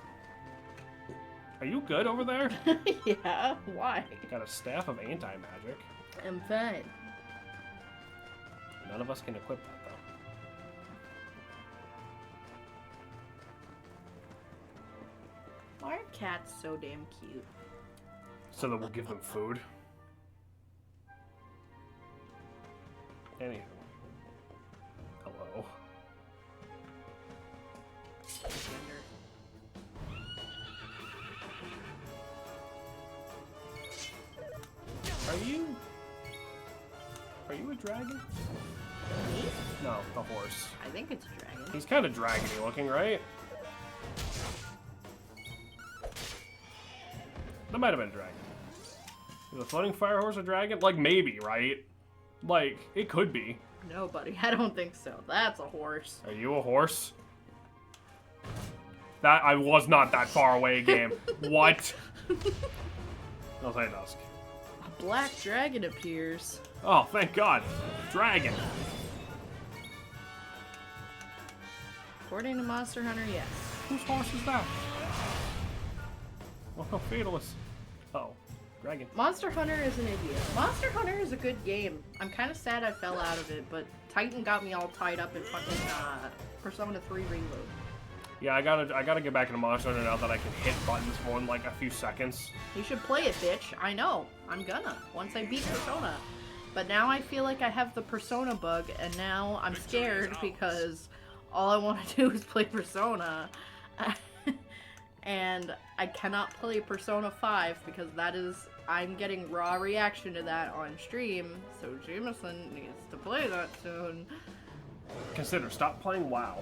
Are you good over there? Yeah, why? Got a staff of anti-magic. I'm fine. None of us can equip that though. Why are cats so damn cute? So that we'll give them food. Anywho. Hello. Are you a dragon? Me? No, a horse. I think it's a dragon. He's kind of dragony looking, right? That might have been a dragon. Is a floating fire horse a dragon? Like, maybe, right? Like, it could be. No, buddy, I don't think so. That's a horse. Are you a horse? That I was not that far away, game. What? I'll say dusk. A black dragon appears. Oh, thank God. Dragon. According to Monster Hunter, yes. Whose horse is that? Oh, Fatalist. Uh-oh. Dragon. Monster Hunter is an idiot. Monster Hunter is a good game. I'm kind of sad I fell out of it, but Titan got me all tied up in fucking Persona 3 Reload. Yeah, I gotta get back into Monster Hunter now that I can hit buttons for in like a few seconds. You should play it, bitch. I know. I'm gonna. Once I beat Persona. But now I feel like I have the Persona bug, and now I'm scared because all I want to do is play Persona. And I cannot play Persona 5 because that is... I'm getting raw reaction to that on stream, so Jameson needs to play that soon. Consider, stop playing WoW.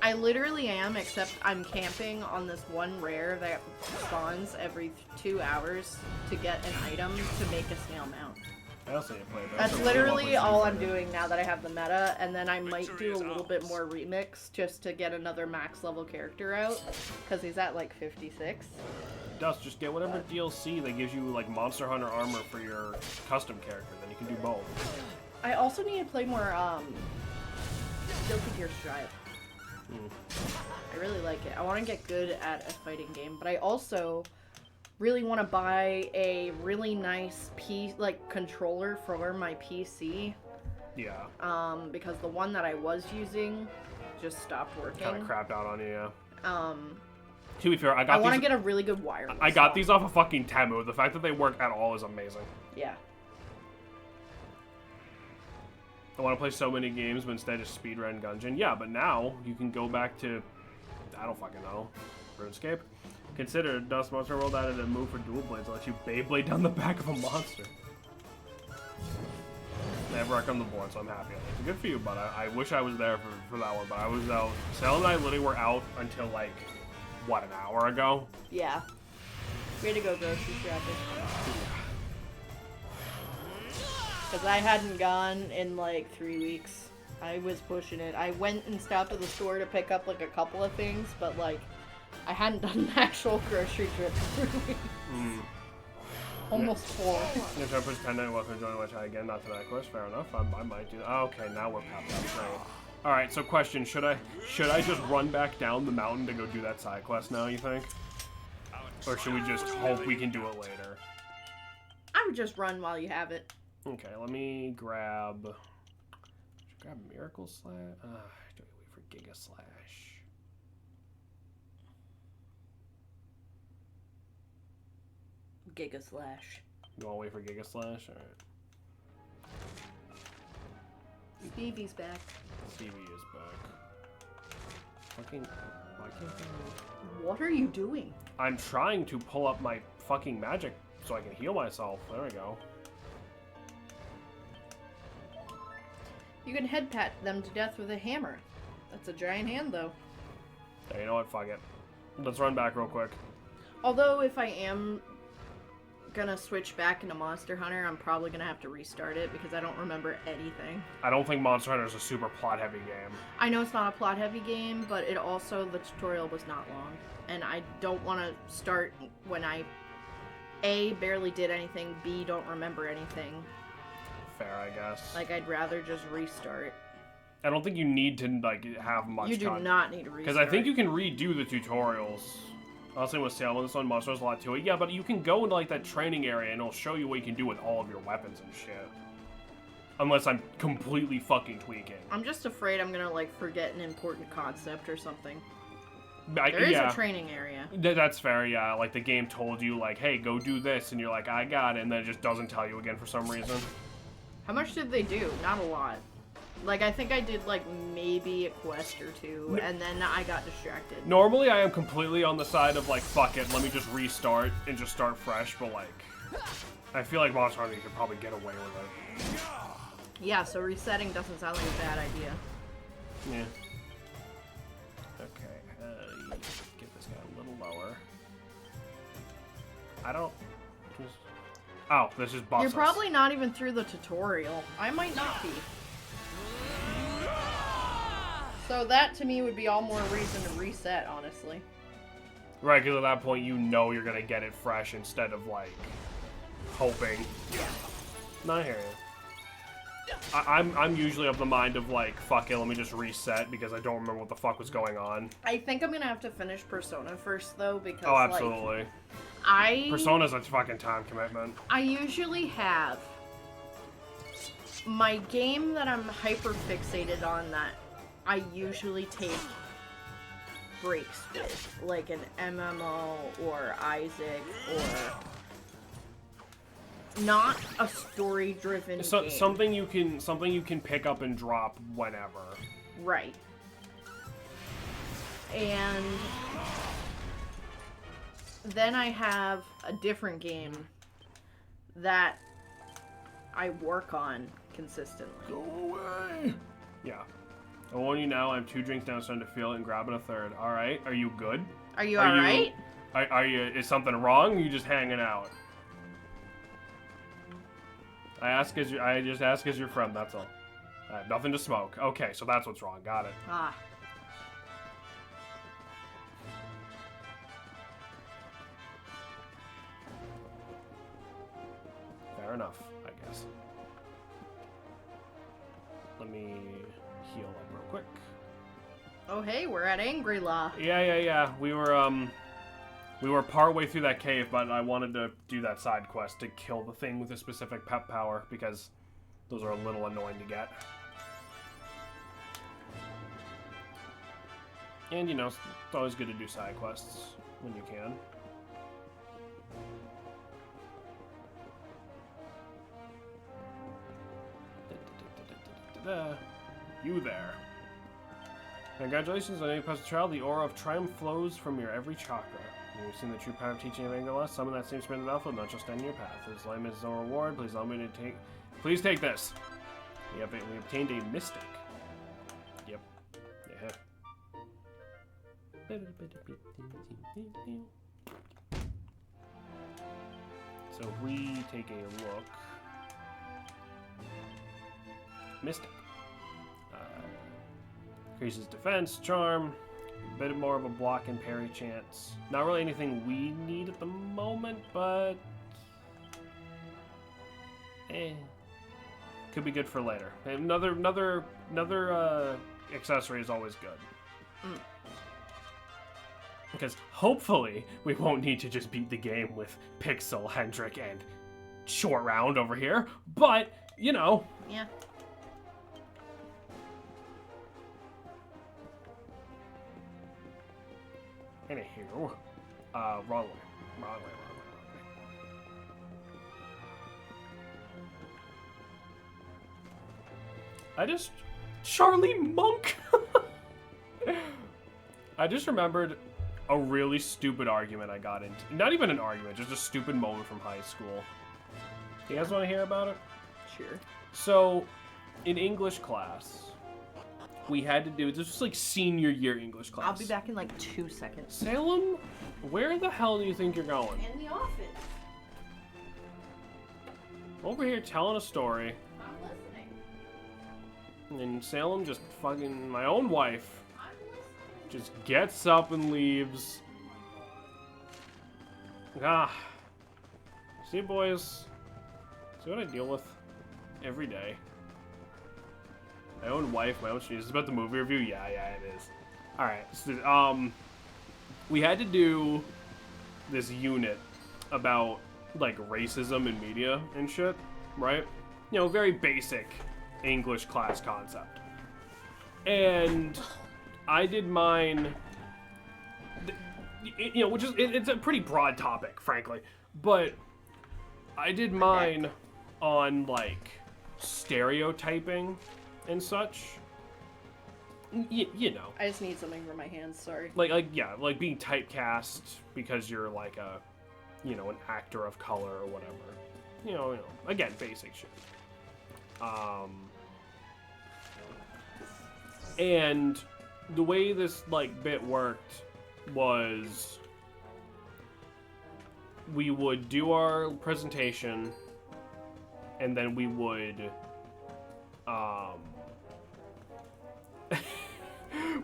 I literally am, except I'm camping on this one rare that spawns every 2 hours to get an item to make a snail mount. I also need to play that. That's literally all I'm doing now that I have the meta, and then I might do a little bit more remix just to get another max level character out, because he's at like 56. Dust, just get whatever DLC that gives you like Monster Hunter armor for your custom character, then you can do both. I also need to play more Guilty Gear Strive. I really like it. I want to get good at a fighting game, but I also really want to buy a really nice controller for my PC. Yeah. Because the one that I was using just stopped working. Kind of crapped out on you, yeah. To be fair, I want to get a really good wireless. I got these off of fucking Temu. The fact that they work at all is amazing. Yeah. I want to play so many games, but instead just speedrun Gungeon. Yeah, but now you can go back to, I don't fucking know, RuneScape. Consider Dust Monster World added a move for dual blades that lets you Beyblade down the back of a monster. They have wreck on the board, so I'm happy. It's good for you, but I wish I was there for that one. But I was out. Sal and I literally were out until like, what, an hour ago? Yeah. Way to go, grocery shopping. Because I hadn't gone in like 3 weeks. I was pushing it. I went and stopped at the store to pick up like a couple of things, but like, I hadn't done an actual grocery trip in 3 weeks. Almost 4. If I push pendant, welcome to join my chat again. Not tonight, of course. Fair enough. I might do. Oh, okay, now we're popped up. Great. All right. So, question: Should I just run back down the mountain to go do that side quest now? You think, or should we just hope we can do it later? I would just run while you have it. Okay. Let me grab. Grab Miracle Slash. Do we wait for Giga Slash? Giga Slash. You want to wait for Giga Slash? All right. Stevie's back. Stevie is back. Fucking. Why can't I? What are you doing? I'm trying to pull up my fucking magic so I can heal myself. There we go. You can head pat them to death with a hammer. That's a giant hand, though. Yeah, you know what? Fuck it. Let's run back real quick. Although, if I am gonna switch back into Monster Hunter, I'm probably gonna have to restart it because I don't remember anything. I don't think Monster Hunter is a super plot-heavy game. I know it's not a plot-heavy game, but it also, the tutorial was not long. And I don't want to start when I, A, barely did anything, B, don't remember anything. Fair, I guess. Like, I'd rather just restart. I don't think you need to, like, have much You do not need to restart. because I think you can redo the tutorials. Honestly, with Salmon, this one Monster has a lot to it. Yeah, but you can go into, like, that training area and it'll show you what you can do with all of your weapons and shit. Unless I'm completely fucking tweaking. I'm just afraid I'm gonna, like, forget an important concept or something. There is a training area. That's fair, yeah. Like, the game told you, like, hey, go do this, and you're like, I got it, and then it just doesn't tell you again for some reason. How much did they do? Not a lot. Like, I think I did, like, maybe a quest or two, and then I got distracted. Normally, I am completely on the side of, like, fuck it, let me just restart and just start fresh, but, like, I feel like Monster Hunter, you could probably get away with it. Yeah, so resetting doesn't sound like a bad idea. Yeah. Okay, get this guy a little lower. I don't... Just... Oh, this is boss. You're probably not even through the tutorial. I might not be. So that, to me, would be all more reason to reset, honestly. Right, because at that point, you know you're gonna get it fresh instead of, like, hoping. Yeah. No, I hear you. I'm usually of the mind of, like, fuck it, let me just reset, because I don't remember what the fuck was going on. I think I'm gonna have to finish Persona first, though, because, Oh, absolutely. like, Persona's a fucking time commitment. I usually have my game that I'm hyper fixated on that I usually take breaks with, like an MMO or Isaac or not a story-driven game. Something you can pick up and drop whenever. Right. And then I have a different game that I work on consistently. Go away! Yeah. I warn you now, I'm 2 drinks down, starting to feel it, and grabbing a third. Alright, are you good? Are you alright? Are you, is something wrong, or are you just hanging out? I just ask as your friend, that's all. I have nothing to smoke. Okay, so that's what's wrong, got it. Ah. Fair enough, I guess. Let me heal up real quick. Oh hey, we're at Angry Law. Yeah. We were partway through that cave, but I wanted to do that side quest to kill the thing with a specific pep power, because those are a little annoying to get. And, you know, it's always good to do side quests when you can. You there. Congratulations on any positive trial. The aura of triumph flows from your every chakra. You've seen the true power of teaching of Angela. Summon that same spirit of alpha, not just stand in your path. This life is no reward. Please allow me to take. Please take this. We obtained a mystic. Yep. Yeah. So if we take a look, mystic. Increases defense, charm, a bit more of a block and parry chance. Not really anything we need at the moment, but could be good for later. Another accessory is always good. Because hopefully we won't need to just beat the game with Pixel, Hendrik, and Short Round over here. But, you know. Yeah. Anywho, wrong way. Charlie Monk! I just remembered a really stupid argument I got into. Not even an argument, just a stupid moment from high school. You guys want to hear about it? Sure. So, in English class, we had to do, this was like senior year English class. I'll be back in like 2 seconds. Salem, where the hell do you think you're going? In the office. Over here telling a story. I'm listening. And Salem just fucking, my own wife, I'm listening. just gets up and leaves. See, boys, see what I deal with every day. My own wife, my own shit. Is this about the movie review? Yeah, it is. Alright, so, we had to do this unit about, like, racism in media and shit, right? You know, very basic English class concept. And I did mine, you know, which is, it's a pretty broad topic, frankly. But I did mine on, like, stereotyping and such. You know. I just need something for my hands, sorry. Like being typecast because you're like a, you know, an actor of color or whatever. You know, again, basic shit. And the way this, like, bit worked was we would do our presentation and then we would,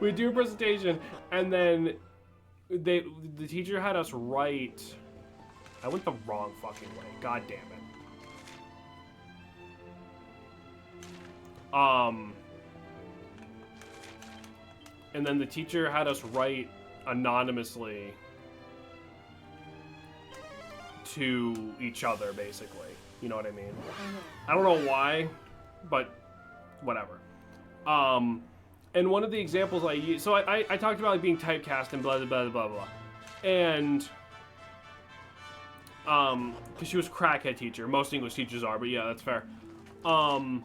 we'd do a presentation, and then the teacher had us write. I went the wrong fucking way. God damn it. And then the teacher had us write anonymously to each other, basically. You know what I mean? I don't know why, but whatever. And one of the examples I used, so I talked about, like, being typecast and blah, blah, blah, blah, blah. And, because she was a crackhead teacher. Most English teachers are, but yeah, that's fair. And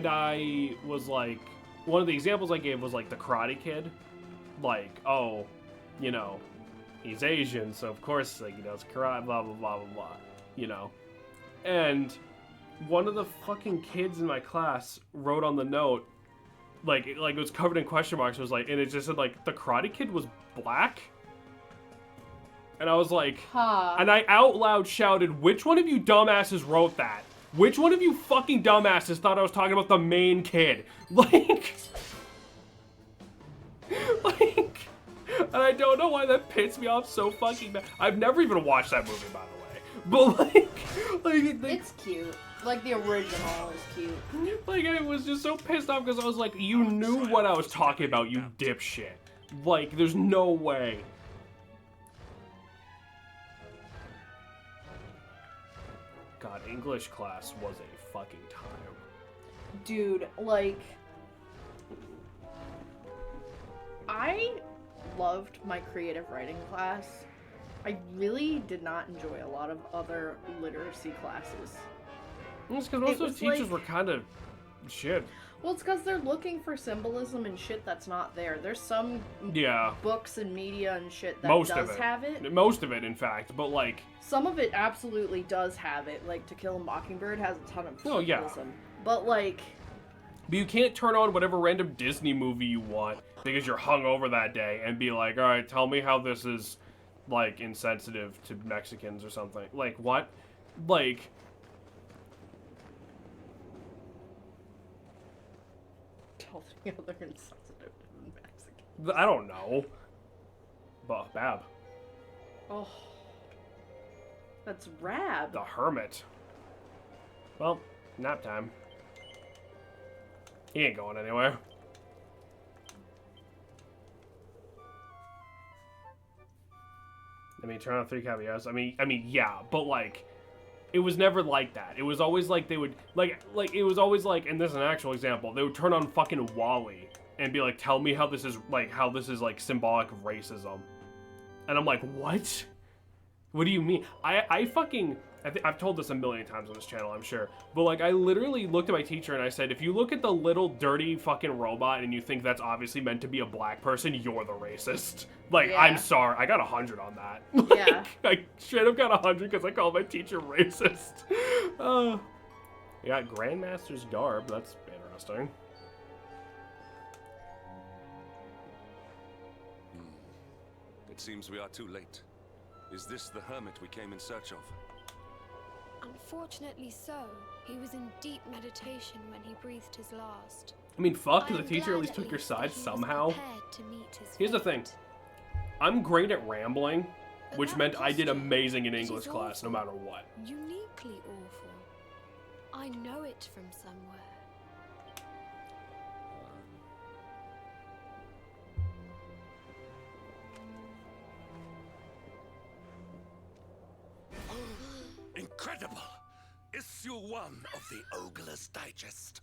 I was like, one of the examples I gave was, like, the Karate Kid. Like, oh, you know, he's Asian, so of course, like, you know, it's karate, blah, blah, blah, blah, blah, you know. And one of the fucking kids in my class wrote on the note, like it was covered in question marks. It was like, and it just said, like, the Karate Kid was black. And I was like, and I out loud shouted, which one of you dumbasses wrote that? Which one of you fucking dumbasses thought I was talking about the main kid? Like, and I don't know why that pissed me off so fucking bad. I've never even watched that movie, by the way. But, like it's cute. Like, the original is cute. Like, and it was just so pissed off because I was like, you knew what I was talking about, you dipshit. Like, there's no way. God, English class was a fucking time. Dude, like, I loved my creative writing class. I really did not enjoy a lot of other literacy classes. It's because most of those teachers were kind of Shit. Well, it's because they're looking for symbolism and shit that's not there. There's some Yeah. books and media and shit that Most does of it. have it. Most of it, in fact. But, like, Some of it absolutely does have it. Like, To Kill a Mockingbird has a ton of Oh, yeah. symbolism. But, like, but you can't turn on whatever random Disney movie you want because you're hungover that day and be like, all right, tell me how this is, like, insensitive to Mexicans or something. Like, what? Like... tell the other insensitive to Mexican. I don't know. But, Bab. Oh. That's rad. The Hermit. Well, nap time. He ain't going anywhere. I mean, turn on 3 caveats. I mean, yeah, but like, it was never like that. It was always like they would like it was always like, and this is an actual example. They would turn on fucking Wall-E and be like, "Tell me how this is like symbolic of racism," and I'm like, "What? What do you mean?" I've told this a million times on this channel, I'm sure. But, like, I literally looked at my teacher and I said, if you look at the little dirty fucking robot and you think that's obviously meant to be a black person, you're the racist. Like, Yeah. I'm sorry. I got 100 on that. Yeah. I straight up got 100 because I called my teacher racist. We got Grandmaster's garb. That's interesting. It seems we are too late. Is this the hermit we came in search of? Unfortunately so. He was in deep meditation when he breathed his last. I mean, fuck, I the am teacher glad at least took your that side he was somehow. prepared to meet his Here's the fate. thing. I'm great at rambling, But which that meant I did posture, amazing in it English is class, no awful. matter what. Uniquely awful. I know it from somewhere. Incredible! Issue 1 of the Ogler's Digest.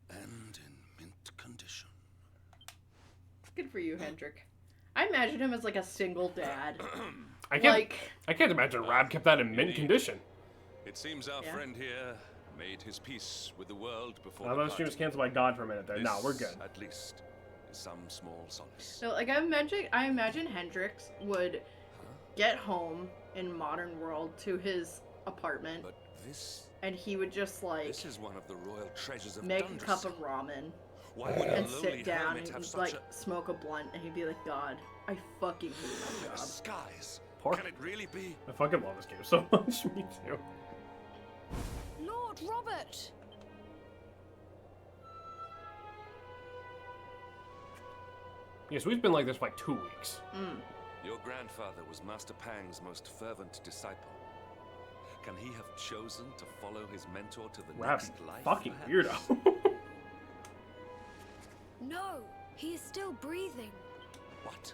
And in mint condition. Good for you, Hendrik. I imagine him as like a single dad. I can't, Like, I can't imagine Rab kept that in mint condition. It seems our Yeah. friend here made his peace with the world before I the thought stream was party. canceled by God for a minute there. No, we're This, good. At least, is some small solace. so like I imagine Hendrix would get home in modern world to his apartment, But this and he would just like this is one of the royal treasures of make a Dundras. cup of ramen Why would a and lowly sit down hermit and have such like a smoke a blunt, and he'd be like, God, I fucking hate my job. skies? Poor- Can it really be? I fucking love this game so much. Me too. Lord Robert! Yeah, so we've been like this for like 2 weeks. Your grandfather was Master Pang's most fervent disciple. Can he have chosen to follow his mentor to the Rab's next life? fucking perhaps? weirdo. No! He is still breathing. What?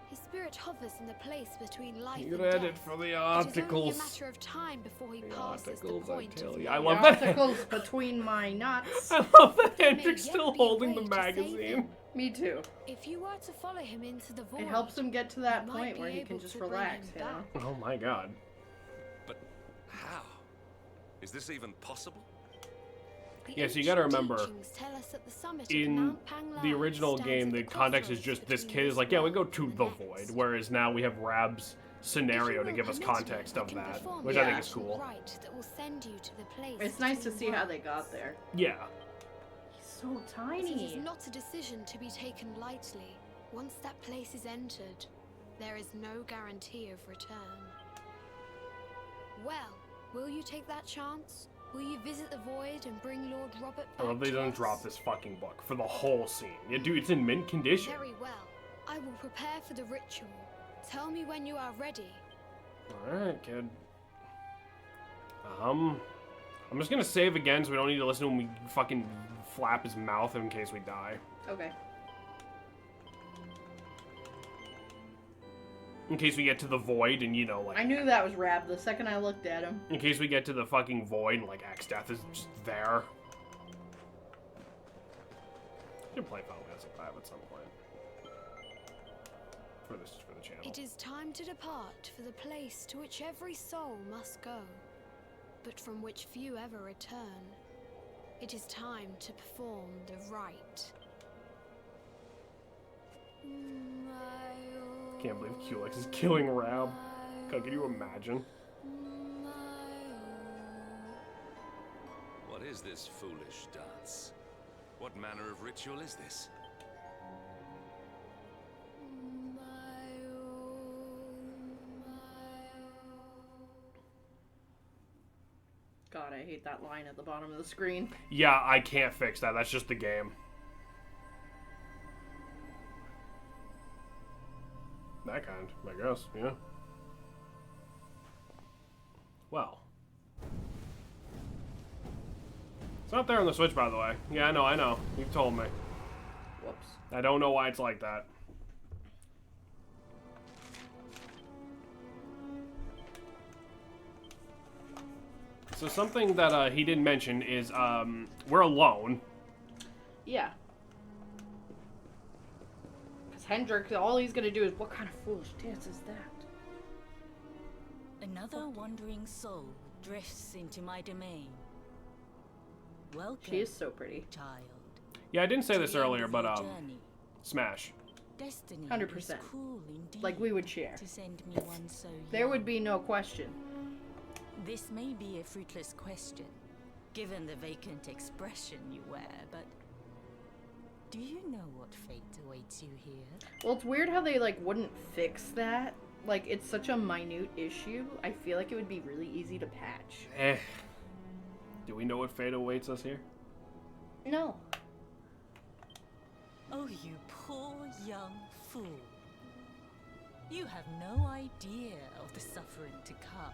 His spirit hovers in the place between life You and read death. it for the It is only a articles. matter of time before he The passes the articles, I point tell of you. I no love The that. articles between my nuts. I love that There may Hendrik's yet still be a holding the way to save magazine. him. Me too. If you were to follow him into the void, It helps him get to that you might point be where he able can just to bring relax, him you know? back. Oh my god. But how? Is this even possible? The Yeah, so you gotta ancient remember, teachings tell us that the summit of the In Mount Pang the Line original stands game, at the the context is crossroads just this between kid is this like, yeah, we go world to and the the void, next. whereas now we have Rab's scenario If to you give will us permit me, context I of can that, perform which the I think is ancient cool. rite that will send you to the place It's nice to between see how they worlds. got there. Yeah. He's so But it tiny. is not a decision to be taken lightly. Once that place is entered, there is no guarantee of return. Well, will you take that chance? Will you visit the void and bring Lord Robert I back love they to don't us? drop this fucking book for the whole scene. Yeah, dude, it's in mint condition. Very well. I will prepare for the ritual. Tell me when you are ready. Alright, kid. I'm just gonna save again so we don't need to listen when we fucking flap his mouth in case we die. Okay. In case we get to the void and, you know, like... I knew that was Rab the second I looked at him. In case we get to the fucking void and, like, Axe Death is just there. I should play Final Fantasy V at some point. For the channel. It is time to depart for the place to which every soul must go, but from which few ever return. It is time to perform the rite. Can't believe Culex is killing Rab. God, can you imagine? What is this foolish dance? What manner of ritual is this? God, I hate that line at the bottom of the screen. Yeah, I can't fix that. That's just the game. That kind, I guess, yeah. Well. It's not there on the Switch, by the way. Yeah, I know. You've told me. Whoops. I don't know why it's like that. So something that he didn't mention is we're alone. Yeah. Because Hendrik, all he's gonna do is, what kind of foolish dance is that? Another wandering soul drifts into my domain. Welcome, She is so pretty. child. Yeah, I didn't say to this the end earlier, of but your journey. Smash. Destiny 100%. is cruel indeed Like we would share. to send me one so There young. would be no question. This may be a fruitless question, given the vacant expression you wear, but do you know what fate awaits you here? Well, it's weird how they, like, wouldn't fix that. Like, it's such a minute issue. I feel like it would be really easy to patch. Do we know what fate awaits us here? No. Oh, you poor young fool. You have no idea of the suffering to come.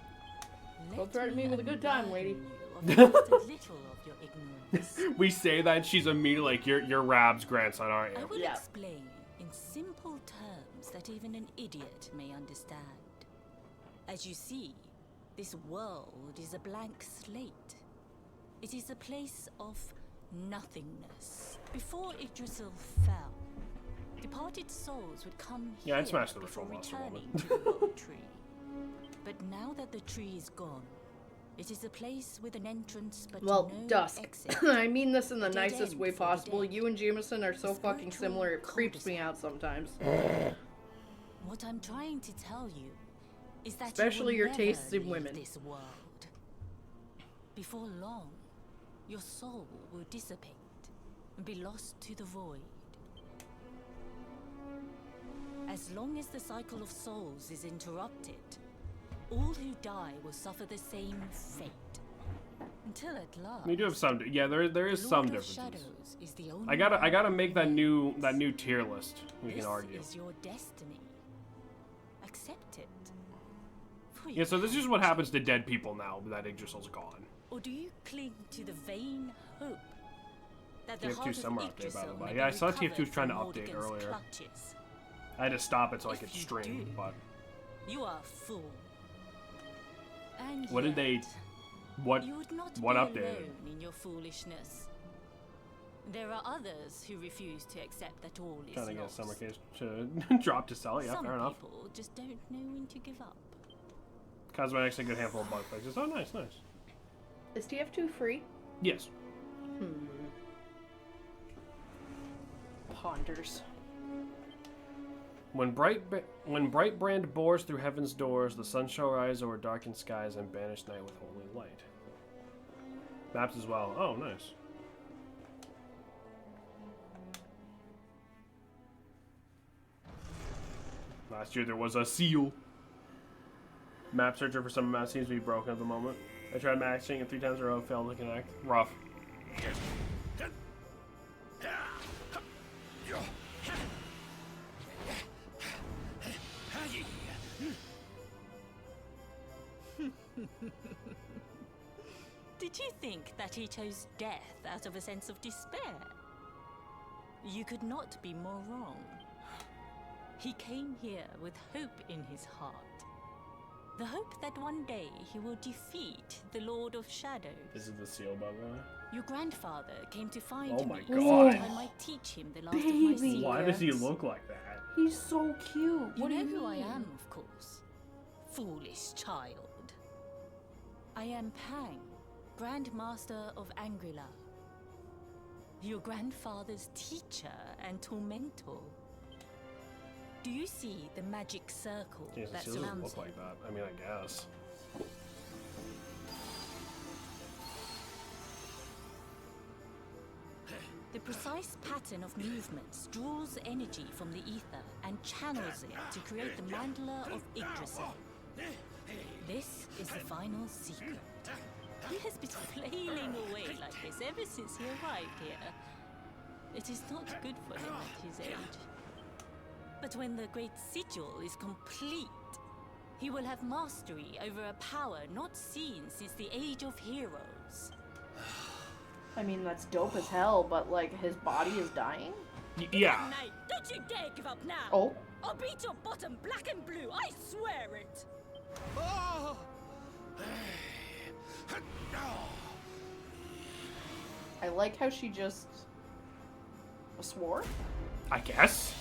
Don't threaten me with a good time, lady. Of just a little of your ignorance. We say that, she's immediately like, you're Rab's grandson, aren't I you? will Yeah. explain in simple terms that even an idiot may understand. As you see, this world is a blank slate. It is a place of nothingness. Before Yggdrasil fell, departed souls would come Yeah, here I'd smash the before Ritual Monster returning woman. to the World Tree. But now that the tree is gone, it is a place with an entrance but Well, no Dusk. exit. I mean this in the Dead nicest end way for the possible. dead. You and Jameson are so fucking Spiritual similar, it creeps me cul-de-sac. out sometimes. What I'm trying to tell you is that Especially you your will tastes never in leave women. this world. Before long, your soul will dissipate and be lost to the void. As long as the cycle of souls is interrupted, all who die will suffer the same fate. Until at last, We do have some, yeah, there is the some Lord of differences. Shadows is the only I gotta one make who that remains. new tier list. We This can argue. is your destiny. Accept it. For Yeah, so this is what happens to dead people now that Yggdrasil's gone. Or do you cling to the vain hope that the TF2 heart of summer update, by the Yggdrasil way. may Yeah, I be saw TF2 was recovered trying to from update Mordegon's earlier. clutches? I had to stop it so I If could you stream, do, but You are a fool. And what did they? yet, What? You would not what be updated? alone in your foolishness. There are others who refuse to accept that all is Trying to get lost. Summer Case to drop to sell. Yeah, Some fair enough. people just don't know when to give up. Cosmetics, a good handful of bug fixes. Oh, nice, nice. Is TF2 free? Yes. Ponders. When Brightbrand bores through heaven's doors, the sun shall rise over darkened skies and banish night with holy light. Maps as well. Oh, nice. Last year there was a seal. Map searcher for some maps seems to be broken at the moment. I tried maxing it 3 times in a row, failed to connect. Rough. Did you think that he chose death out of a sense of despair? You could not be more wrong. He came here with hope in his heart. The hope that one day he will defeat the Lord of Shadows. This is the seal, by the way. Your grandfather came to find Oh me my so God. that I might teach him the last of my Baby. secrets. Why does he look like that? He's so cute. You What do know you who I mean? am, of course. Foolish child. I am Pang, Grand Master of Angrila, your grandfather's teacher and tormentor. Do you see the magic circle Jesus, that she doesn't surrounds look him? like that. I mean, I guess. The precise pattern of movements draws energy from the ether and channels it to create the Mandala of Yggdrasil. This is the final secret. He has been flailing away like this ever since he arrived here. It is not good for him at his age. But when the great sigil is complete, he will have mastery over a power not seen since the Age of Heroes. I mean, that's dope as hell, but like, his body is dying? Yeah. Knight, don't you dare give up now! Oh. I'll beat your bottom black and blue, I swear it! Oh! I like how she just swore? I guess.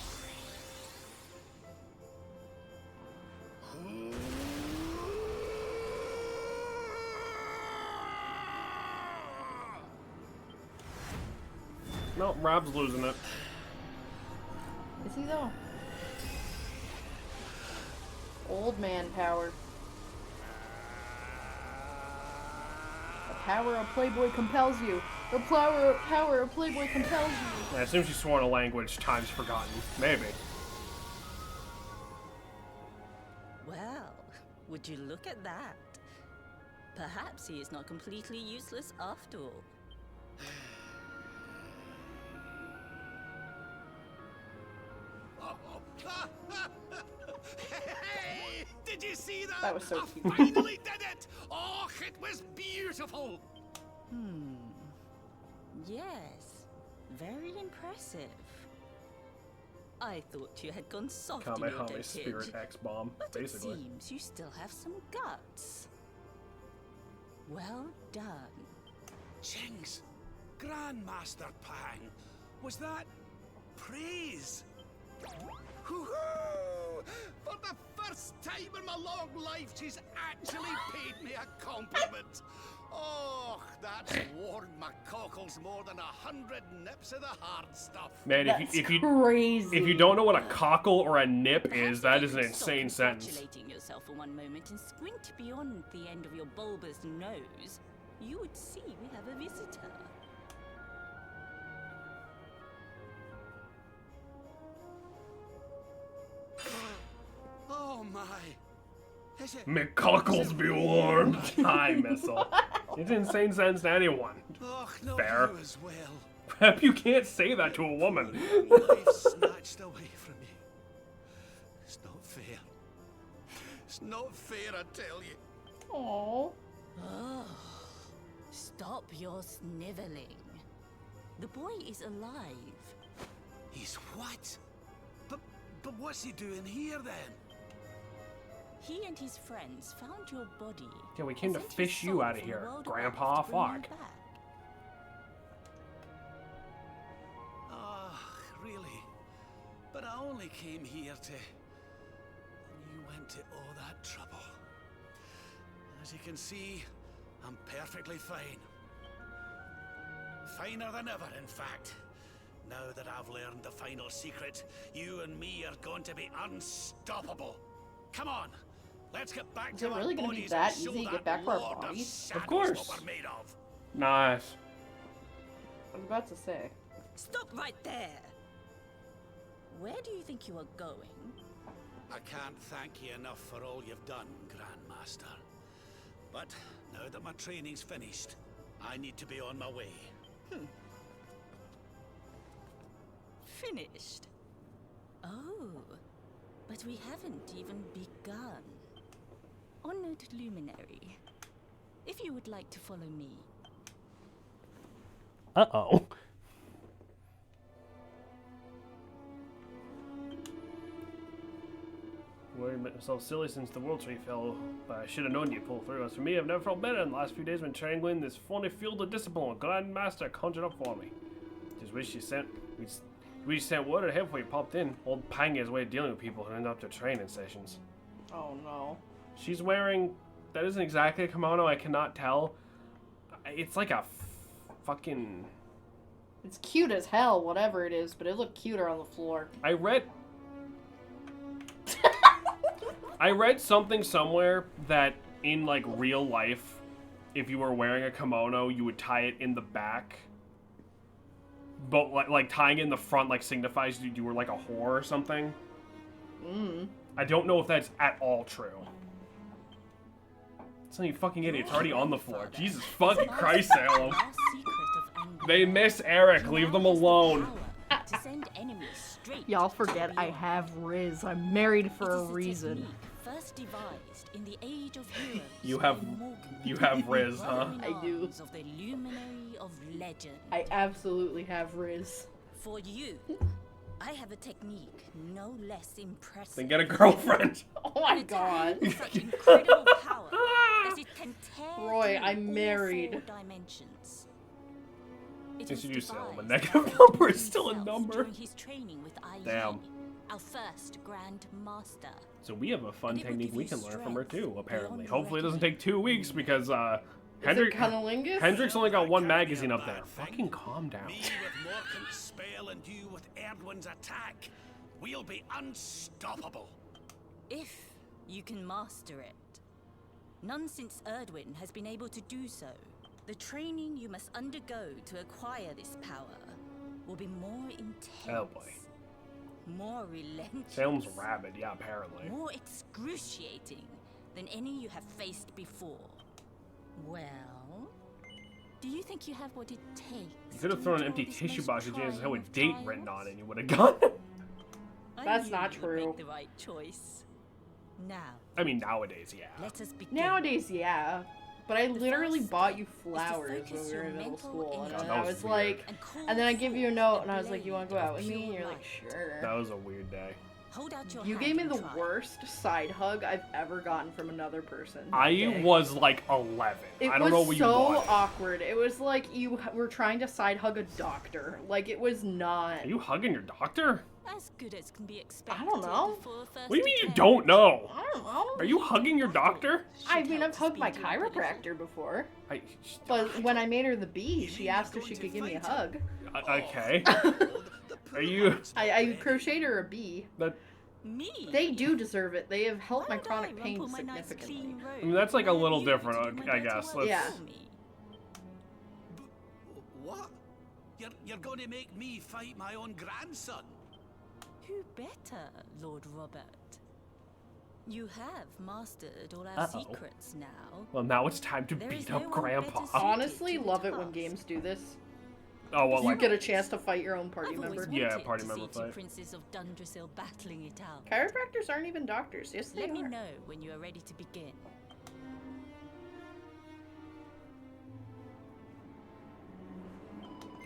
No, Rob's losing it. Is he though? Old man power. The power of Playboy compels you. The power of Playboy compels you. I assume she's sworn a language times forgotten. Maybe. Well, would you look at that? Perhaps he is not completely useless after all. Hey! Did you see that? That was so I cute. finally did it! Oh, it was beautiful! Yes, very impressive. I thought you had gone soft in your Kamehame dotage, Spirit X Bomb, but basically. it seems you still have some guts. Well done. Jinx! Grandmaster Pang! Was that praise? Hoo-hoo! For the first time in my long life, she's actually paid me a compliment. Oh, that's warmed my cockles more than 100 nips of the hard stuff. Man, That's if you crazy. if you don't know what a cockle or a nip is, Perhaps that you is an could stop insane sentence. congratulating yourself for one moment and squint beyond the end of your bulbous nose. You would see we have a visitor. Oh my. Is it? May cockles be warmed. Hi, missile. It's an insane sentence to anyone. Oh, no, Fair. you as well. Prep, you can't say that to a woman. Life snatched away from me. It's not fair. It's not fair, I tell you. Aww. Oh, stop your sniveling. The boy is alive. He's what? But what's he doing here then? He and his friends found your body. Yeah, we came to and sent his fish you soul out of from the here, world Grandpa above to bring you Fuck. back. Ah, really? But I only came here to... And you went to all that trouble. As you can see, I'm perfectly fine. Finer than ever, in fact. Now that I've learned the final secret, you and me are going to be unstoppable. Come on, let's get back Is to it our really gonna be bodies that and show easy to that get back to our Lord bodies? Shadows course. what we're made of. Nice. I was about to say. Stop right there! Where do you think you are going? I can't thank you enough for all you've done, Grandmaster. But now that my training's finished, I need to be on my way. Finished? Oh, but we haven't even begun. Honored Luminary, if you would like to follow me. Uh-oh. Worried myself silly since the World Tree fell, but I should have known you'd pull through. As for me, I've never felt better in the last few days when triangling this phony field of discipline Grandmaster conjured up for me. Just wish you sent... We sent word ahead before you popped in. Old Pang has a way of dealing with people who end up their training sessions. Oh no. She's wearing... That isn't exactly a kimono, I cannot tell. It's like a fucking... It's cute as hell, whatever it is, but it looked cuter on the floor. I read something somewhere that in like real life, if you were wearing a kimono, you would tie it in the back. But like tying it in the front like signifies you were like a whore or something. I don't know if that's at all true. It's not you fucking idiot. It's already on the floor. Jesus fucking Christ, Salem. Last secret of Angry They miss Eric. Leave them alone. to send enemies straight Y'all to forget I beyond. have Riz. I'm married for It a is reason. technique first devised in the age of heroes. You have- by Morgan, You have Riz, huh? brother in I do. arms Of the luminary of legend. I absolutely have Riz. For you, I have a technique no less impressive. Then get a girlfriend. Oh my An god. attack with such incredible power that it can tear Roy, through I'm all married. 4 dimensions. It Yes, was you do, Salem. A devised negative by number is Odin still a himself number. during his training with Aili, Damn. our first Grand Master. So we have a fun And it would technique give we you can learn from her too, strength apparently. beyond Hopefully it doesn't take 2 weeks because Is it Hendrik cunnilingus? Hendrik's only got one That can't be magazine a up there. bad thing. Fucking calm down. Me with Morkan's spell and you with Erdwin's attack. We'll be unstoppable. If you can master it. None since Erdwin has been able to do so. The training you must undergo to acquire this power will be more intense. Oh, boy. More relentless. Salem's rabid, yeah, apparently. More excruciating than any you have faced before. Well, do you think you have what it takes? You could have to thrown an endure empty this tissue most box with James Hill trying with of date written trials? on it and you would have gone. I That's knew not you would true. make the right choice. Now, I mean, nowadays, yeah. let us begin. Nowadays, yeah. But I The literally first bought you step is to flowers when focus we were your in middle mental school. And energy. that I was was weird. like, call and then I give you a forth note a and I was like, you want to go blade out with of me? And pure you're like, light. sure. That was a weird day. Hold out your You hand gave me and the try. worst side hug I've ever gotten from another person. I Okay. was like 11. It I don't know was what you so wanted. awkward. It was like you were trying to side hug a doctor. Like it was not. Are you hugging your doctor? As good as can be expected. know. before a first What do you mean you attempt. don't know? I don't know. Are you hugging your doctor? I Should mean, help I've to hugged my speed you up a little. chiropractor before, I, but when I made her the bee, You she mean asked you're if she going could to give me a fight hug. okay. The Are you- plans I already. crocheted her a bee. That, Me? They do deserve it. They have helped my Why don't chronic I pain rumple my nice significantly. clean robe I mean, that's like a and little leave you to different, do my I dirty guess. work Let's- for me? What? You're going to make me fight my own grandson? Who better, Lord Robert? You have mastered all our Uh-oh. secrets now. well, now it's time to There is beat no up one Grandpa. better suited Honestly, to the love it when task. games do this. Oh, well, You like, get a chance to fight your own party I've always member. Yeah, wanted party to member see two fight. princes of Dundrasil battling it out. Chiropractors aren't even doctors. Yes, they Let me are. know when you are ready to begin.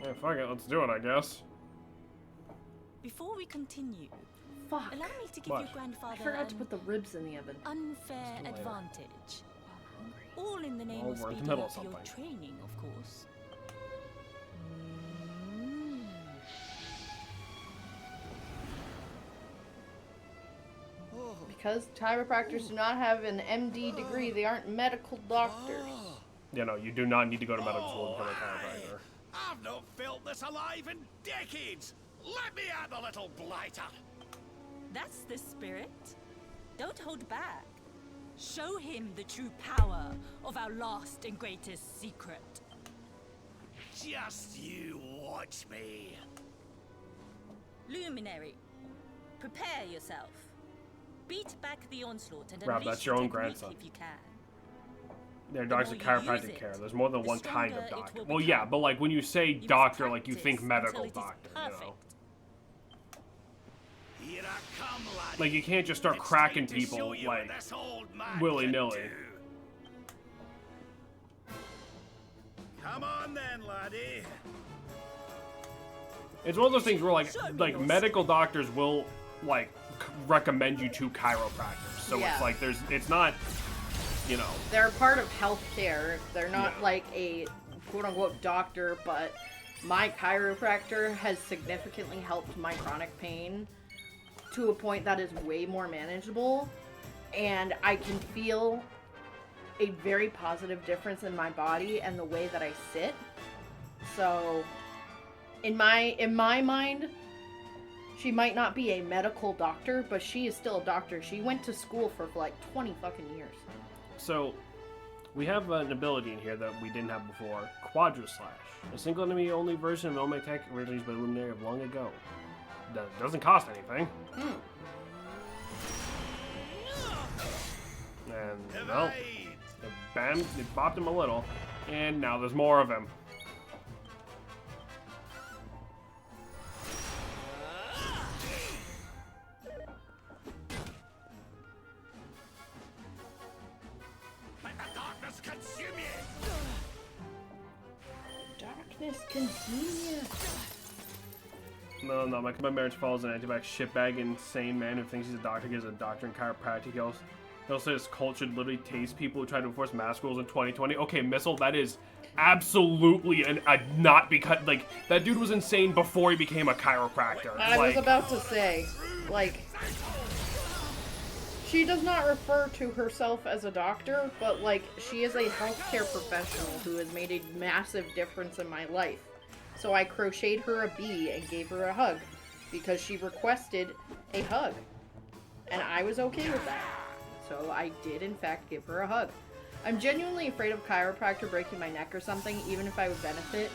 yeah, fuck it, let's do it, I guess. Before we continue, Fuck. allow me to give What? your I grandfather forgot to an put the ribs in the oven. unfair Just later. advantage. All in the name Well, of we're in the speeding middle up of your something. training, of course. Mm. Because chiropractors do not have an MD degree, they aren't medical doctors. You know, you do not need to go to medical school to Oh, become a aye. chiropractor. I've not felt this alive in decades. Let me at the little blighter. That's the spirit. Don't hold back. Show him the true power of our last and greatest secret. Just you watch me. Luminary, prepare yourself. Beat back the onslaught and Rob, unleash that's your the own technique grandson. if you can. Their The doctor's more you chiropractic use it, care. There's more than the one kind of stronger it doctor. will Well, yeah, become. but like when you say You must doctor, like you think practice medical until it is doctor, you know? perfect. Here I come, laddie. Like you can't just start It's cracking time to show people you like what this old man willy-nilly. can do. Come on then, laddie. It's one of those things where Show me like your medical doctors will like recommend you to chiropractors. So Yeah. it's like it's not, you know. They're part of healthcare. They're not Yeah. like a quote unquote doctor, but my chiropractor has significantly helped my chronic pain to a point that is way more manageable. And I can feel a very positive difference in my body and the way that I sit. So In my mind, she might not be a medical doctor, but she is still a doctor. She went to school for like 20 fucking years. So, we have an ability in here that we didn't have before, Quadra Slash. A single enemy only version of Omega Tech originally used by Luminary of long ago. That doesn't cost anything. And, well, it bam, it bopped him a little, and now there's more of him. Darkness consume you. No, my marriage follows an anti-vax shitbag insane man who thinks he's a doctor, gives a doctor in chiropractic. He also says cult should literally tase people who try to enforce mask rules in 2020. Okay, Missile, that is absolutely a not because, like, that dude was insane before he became a chiropractor. I was about to say, like, she does not refer to herself as a doctor, but, like, she is a healthcare professional who has made a massive difference in my life. So I crocheted her a bee and gave her a hug because she requested a hug. And I was okay with that. So I did, in fact, give her a hug. I'm genuinely afraid of chiropractor breaking my neck or something, even if I would benefit.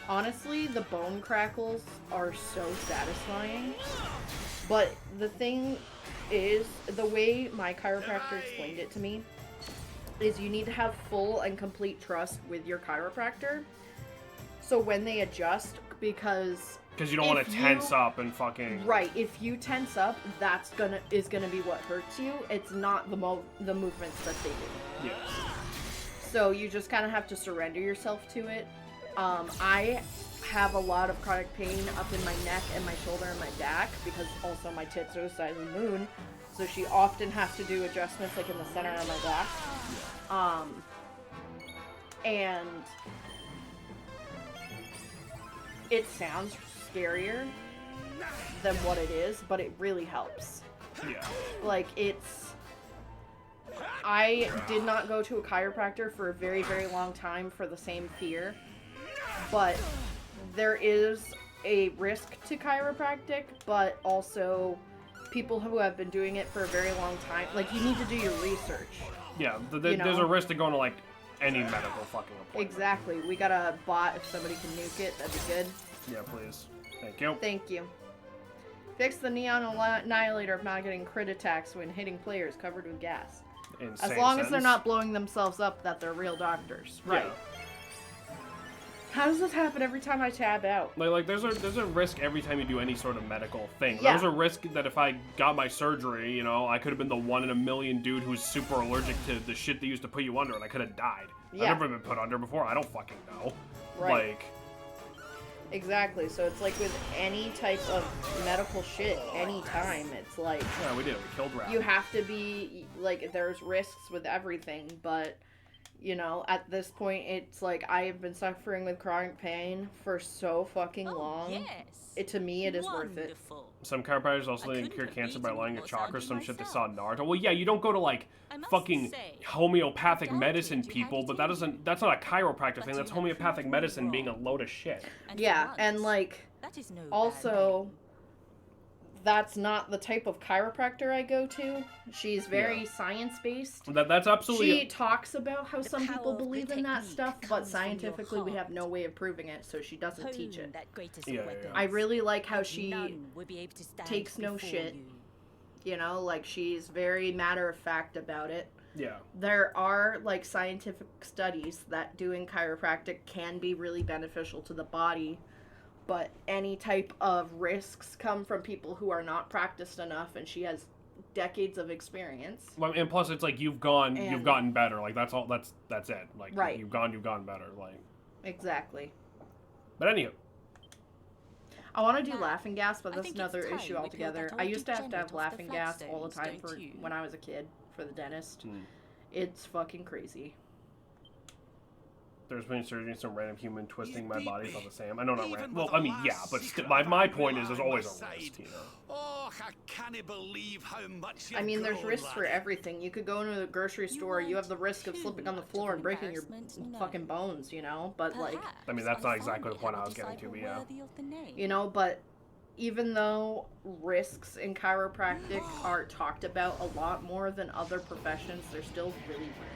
Honestly, the bone crackles are so satisfying. But the thing is, the way my chiropractor explained it to me is you need to have full and complete trust with your chiropractor. So when they adjust, because you don't want to tense up and fucking... Right, if you tense up, that's gonna be what hurts you. It's not the movements that they do. Yeah. So you just kind of have to surrender yourself to it. I have a lot of chronic pain up in my neck and my shoulder and my back because also my tits are the size of the moon. So she often has to do adjustments like in the center of my back. And it sounds scarier than what it is, but it really helps. Yeah. Like, I did not go to a chiropractor for a very, very long time for the same fear, but there is a risk to chiropractic, but also people who have been doing it for a very long time, like, you need to do your research. Yeah, there's a risk to going to, like, any medical fucking appointment. Exactly. We got a bot. If somebody can nuke it, that'd be good. Yeah, please. Thank you. Thank you. Fix the Neon Annihilator of not getting crit attacks when hitting players covered with gas. Insane as long as they're sentence. not blowing themselves up, that they're real doctors. Right. Yeah. How does this happen every time I tab out? Like there's a risk every time you do any sort of medical thing. Yeah. There's a risk that if I got my surgery, you know, I could have been the 1 in a million dude who's super allergic to the shit they used to put you under, and I could have died. Yeah. I've never been put under before. I don't fucking know. Right. Like, exactly. So it's like with any type of medical shit, anytime, it's like... yeah, we did. We killed Raph. You have to be, like, there's risks with everything, but, you know, at this point, it's like, I have been suffering with chronic pain for so fucking long. Yes. To me, it is worth it. Wonderful. Some chiropractors also I they couldn't cure have cancer by beaten allowing your what's chakras, under some shit they saw in myself. Naruto. Well, yeah, you don't go to, like, I must fucking say, homeopathic I doubted medicine you had people, it but in that's not a chiropractor But thing. you That's have homeopathic proven me medicine being a wrong. load of shit. And for Yeah, once, and, like, that is no bad also, that's not the type of chiropractor I go to. She's very science-based. That's absolutely... She talks about how The some power people of the believe in that technique stuff, but comes from your scientifically we have no heart. way of proving it, so she doesn't hone teach it. that greatest Yeah, yeah, weapon. yeah. I really like how she, None will be able to stand takes no before shit. you. you know, like she's very matter-of-fact about it. Yeah. There are, like, scientific studies that doing chiropractic can be really beneficial to the body, but any type of risks come from people who are not practiced enough, and she has decades of experience. Well, and plus, it's like you've And- gotten better. Like that's all. That's it. Like Right. you've gotten better. Like, Exactly. but anywho, I want to do Yeah. laughing gas, but I that's think another it's time issue we peeled altogether. that I old used to have degenerate off the laughing gas all the time flagstones, for don't you? when I was a kid for the dentist. Hmm. It's fucking crazy. there's been surgery, some random human twisting my body. It's not the same. I know not Even random. with Well, I the mean, yeah, last but secret my of point Anguilla is there's on always my a risk, side. you know. Oh, I can't believe how much you I mean, there's risks for everything. You could go into the grocery store, you have the risk of slipping on the floor and breaking your fucking bones, you know? But, like... I mean, that's not exactly the point I was getting to, but yeah. You know, but even though risks in chiropractic are talked about a lot more than other professions, they're still really rare.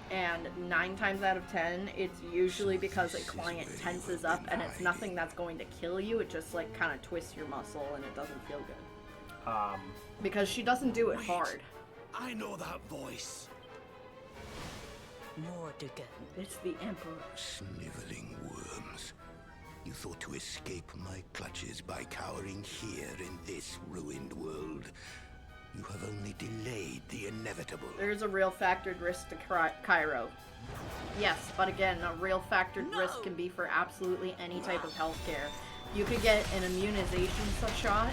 And 9 times out of 10, it's usually because a client tenses up and it's nothing that's going to kill you. It just, like, kind of twists your muscle and it doesn't feel good. Because she doesn't do it hard. I know that voice. Mordegon. It's the Emperor. Sniveling worms. You thought to escape my clutches by cowering here in this ruined world. You have only delayed the inevitable. There's a real factored risk to Cairo. Yes, but again, a real factored risk can be for absolutely any type of healthcare. You could get an immunization shot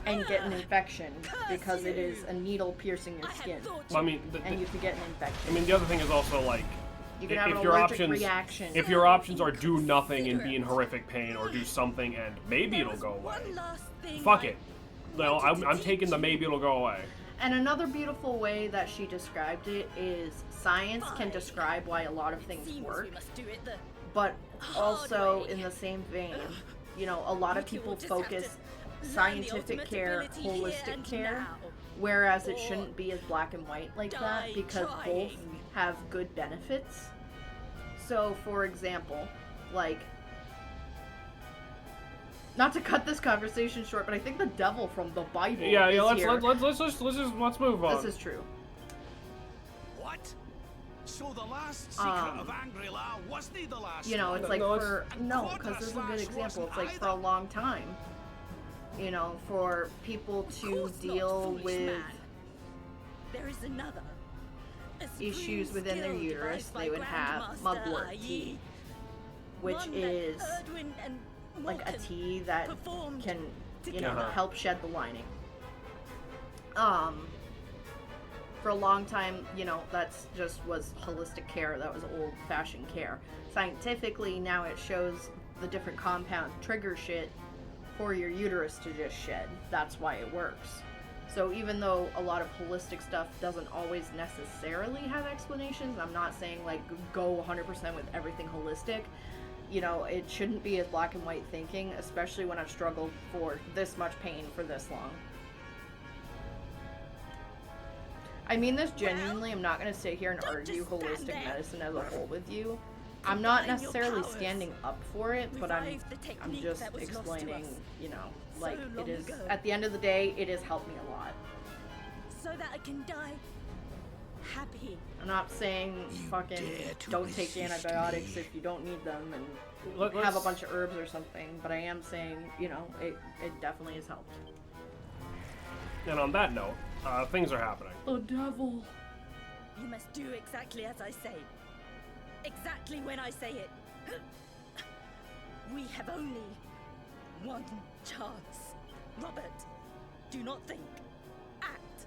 and get an infection because it is a needle piercing your skin. Well, I mean, And you could get an infection. I mean, the other thing is also, like, You can have an if your allergic options, reaction. if your options are do nothing and be in horrific pain, or do something and maybe it'll go away, fuck it. No, I'm taking the maybe it'll go away. And another beautiful way that she described it is science can describe why a lot of things work, but also in the same vein, you know, a lot of people focus scientific care, holistic care, whereas it shouldn't be as black and white like that because both have good benefits. So, for example, like, not to cut this conversation short, but I think the devil from the Bible is Yeah, here. let's move on. This is true. What? So the last secret of Angri-La wasn't the last You know, one? it's like No, because this is a good example. It's like for a long time, you know, for people to deal with There is another. issues within their uterus, they would have mugwort tea, which is like a tea that can, you know, help shed the lining. For a long time, you know, that's just was holistic care. That was old-fashioned care. Scientifically, now it shows the different compound trigger shit for your uterus to just shed. That's why it works. So even though a lot of holistic stuff doesn't always necessarily have explanations, I'm not saying like go 100% with everything holistic. You know, it shouldn't be as black and white thinking, especially when I've struggled for this much pain for this long. I mean this genuinely. I'm not going to sit here and argue holistic medicine as a whole with you. I'm not necessarily standing up for it, but I'm just explaining, you know, like it is, at the end of the day, it has helped me a lot. So that I can die happy. I'm not saying fucking don't take antibiotics if you don't need them and have a bunch of herbs or something, but I am saying, you know, it definitely has helped. And on that note, things are happening. The devil. You must do exactly as I say. Exactly when I say it. We have only one chance. Robert, do not think. Act.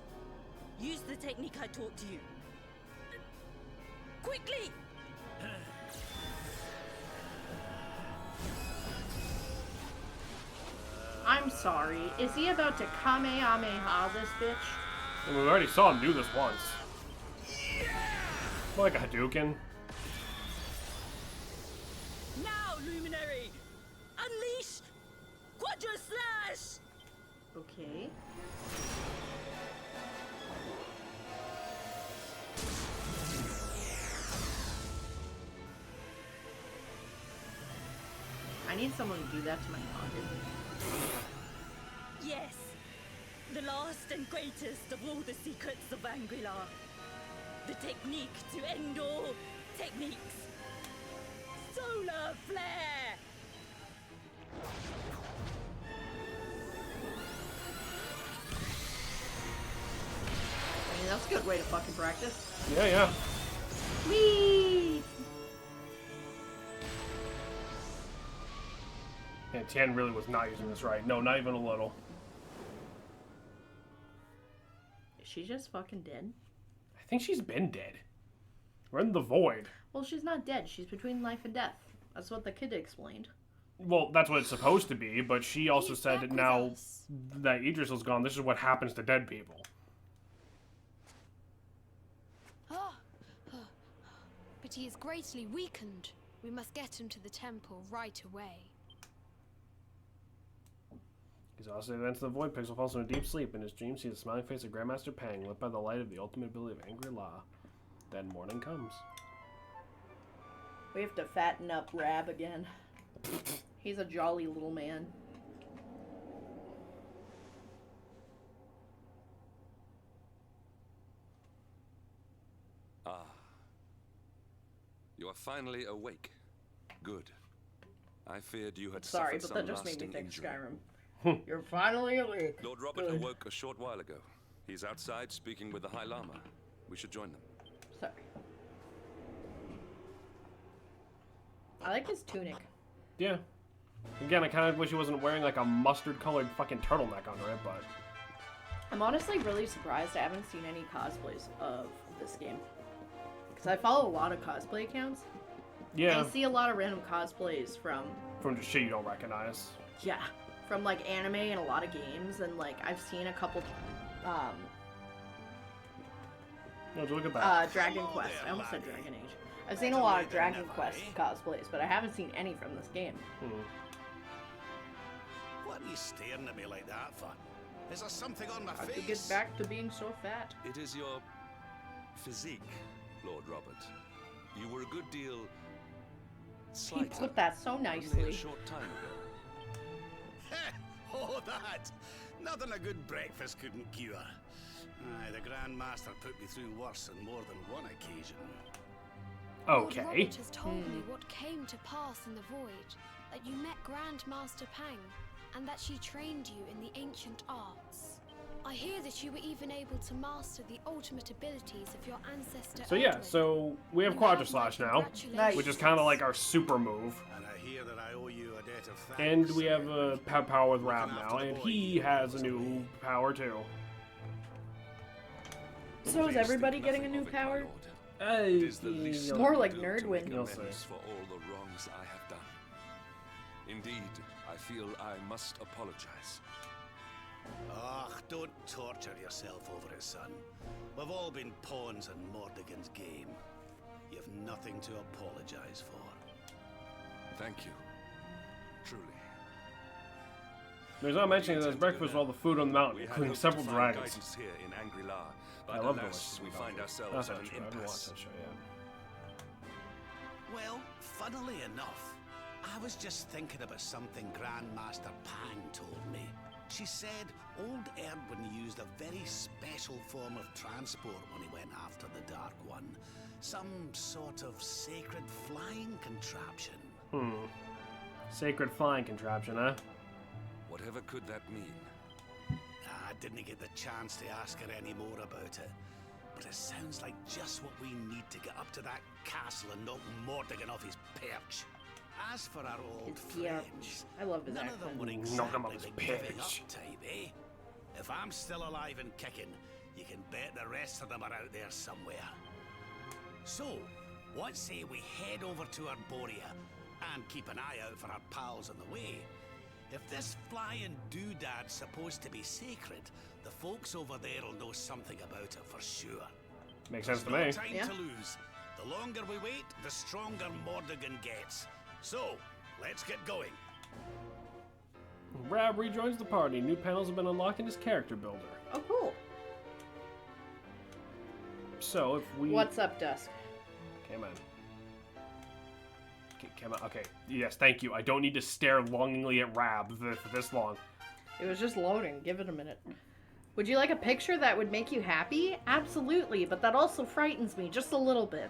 Use the technique I taught you. Quickly! I'm sorry. Is he about to Kamehameha this bitch? And we already saw him do this once. Like a Hadouken. Now, Luminary! Unleash Quadra Slash! Okay. I need someone to do that to my noggin. Yes, the last and greatest of all the secrets of Angri-La. The technique to end all techniques. Solar Flare! I mean, that's a good way to fucking practice. Yeah. Whee! Yeah, Tien really was not using this right. No, not even a little. Is she just fucking dead? I think she's been dead. We're in the void. Well, she's not dead. She's between life and death. That's what the kid explained. Well, that's what it's supposed to be, but she also He's said back that with now us. that Idrisil's gone, this is what happens to dead people. Ah, but he is greatly weakened. We must get him to the temple right away. He's also advanced the Void Pixel, falls into a deep sleep. In his dreams, sees the smiling face of Grandmaster Pang, lit by the light of the ultimate ability of Angry-La. Then morning comes. We have to fatten up Rab again. He's a jolly little man. Ah. You are finally awake. Good. I feared you had Sorry, suffered but that some just made me lasting think injury. Skyrim. You're finally awake. Lord Robert Good. awoke a short while ago. He's outside speaking with the High Lama. We should join them. Sorry. I like his tunic. Yeah. Again, I kind of wish he wasn't wearing like a mustard-colored fucking turtleneck under it, but... I'm honestly really surprised I haven't seen any cosplays of this game. Because I follow a lot of cosplay accounts. Yeah, And I see a lot of random cosplays from, from just shit you don't recognize. yeah, from like anime and a lot of games. And like, I've seen a couple, No, look at that. Dragon Quest. I almost said Dragon Age. I've seen a lot of Dragon Quest cosplays, but I haven't seen any from this game. What are you staring at me like that for? Is there something on my How to face? get back to being so fat? It is your physique, Lord Robert. You were a good deal He slighter put that so only a nicely. short time ago. Oh, that! Nothing a good breakfast couldn't cure. Aye, the Grand Master put me through worse on more than one occasion. Lord Okay. Robert has told me what came to pass in the void, that you met Grandmaster Pang, and that she trained you in the ancient arts. I hear that you were even able to master the ultimate abilities of your ancestor. So yeah, Erdwin. so we have You have my Quadraslash now, congratulations. which is kind of like our super move. And I hear that I owe you a debt of thanks. And we have power with Rab now, and he has a new power too. So is everybody getting a new Nothing of it, my power? lord. It is the least More I like can do to Nerdwin. make You'll amends see. for all the wrongs I have done. Indeed, I feel I must apologize. Ah, don't torture yourself over it, son. We've all been pawns in Mordegon's game. You've nothing to apologize for. Thank you. Truly. There's not mentioning that there's breakfast with all the food on the mountain, We had including hoped several to find dragons. guidance here in Angry-La, but I love the alas, we find ourselves That's at not an true. I haven't watched impasse. that show yet. Well, funnily enough, I was just thinking about something Grandmaster Pang told me. She said old Erdwin used a very special form of transport when he went after the Dark One. Some sort of sacred flying contraption. Sacred flying contraption, huh? Whatever could that mean? I didn't get the chance to ask her any more about it. But it sounds like just what we need to get up to that castle and knock Mordegon off his perch. As for our old His perch. friends, I love his none of them accent. were Knock him off exactly his the giving up perch. type, eh? If I'm still alive and kicking, you can bet the rest of them are out there somewhere. So, what say we head over to Arborea and keep an eye out for our pals on the way? If this flying doodad's supposed to be sacred, the folks over there will know something about it for sure. Makes sense to No me. time Yeah. to lose. The longer we wait, the stronger Mordegon gets. So, let's get going. Rab rejoins the party. New panels have been unlocked in his character builder. Oh, cool. So if we... What's up, Dusk? Come on. Okay, come on. Okay. Yes, thank you. I don't need to stare longingly at Rab for this long. It was just loading. Give it a minute. Would you like a picture that would make you happy? Absolutely, but that also frightens me just a little bit.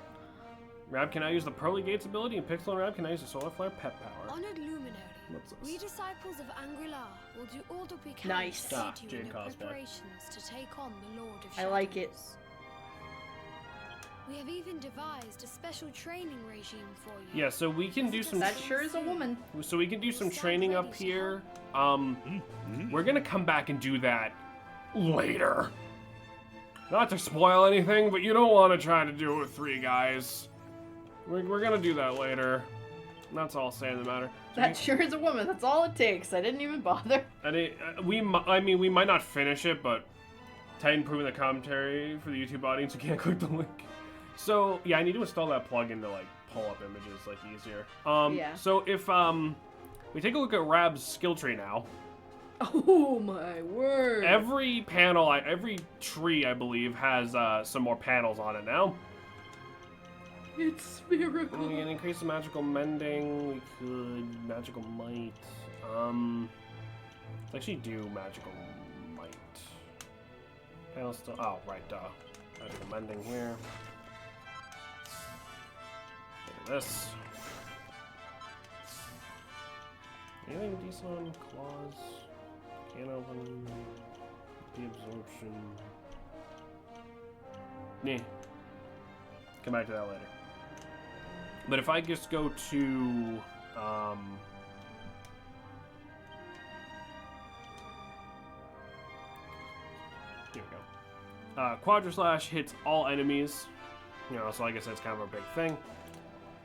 Rab can now use the Pearly Gates ability, and Pixel and Rab can now use the Solar Flare pet power. Honored luminary, What's this? we disciples of Angri-La will do all that we can Nice. to Ah, aid you Jade in your Cosback. preparations to take on the Lord of I like it. Shadows. We have even devised a special training regime for you. Yeah, so we can do some... That sure is a woman. So we can do some training up here. We're gonna come back and do that later. Not to spoil anything, but you don't want to try to do it with 3 guys. We're gonna do that later. That's all I'll say on the matter. So That sure is a woman. That's all it takes. I didn't even bother. we might not finish it, but Titan improving the commentary for the YouTube audience who can't click the link. So yeah, I need to install that plugin to like pull up images like easier. Yeah. So if we take a look at Rab's skill tree now. Oh my word. Every panel, every tree, I believe, has some more panels on it now. It's spherical. We can increase the magical mending. We could magical might. Let's actually do magical might. Panel still. Oh, right. Magical mending here. Look at this. Anything decent on claws? Can't open the absorption. Nah. Come back to that later. But if I just go to here we go. Quadra Slash hits all enemies. You know, so I guess that's kind of a big thing.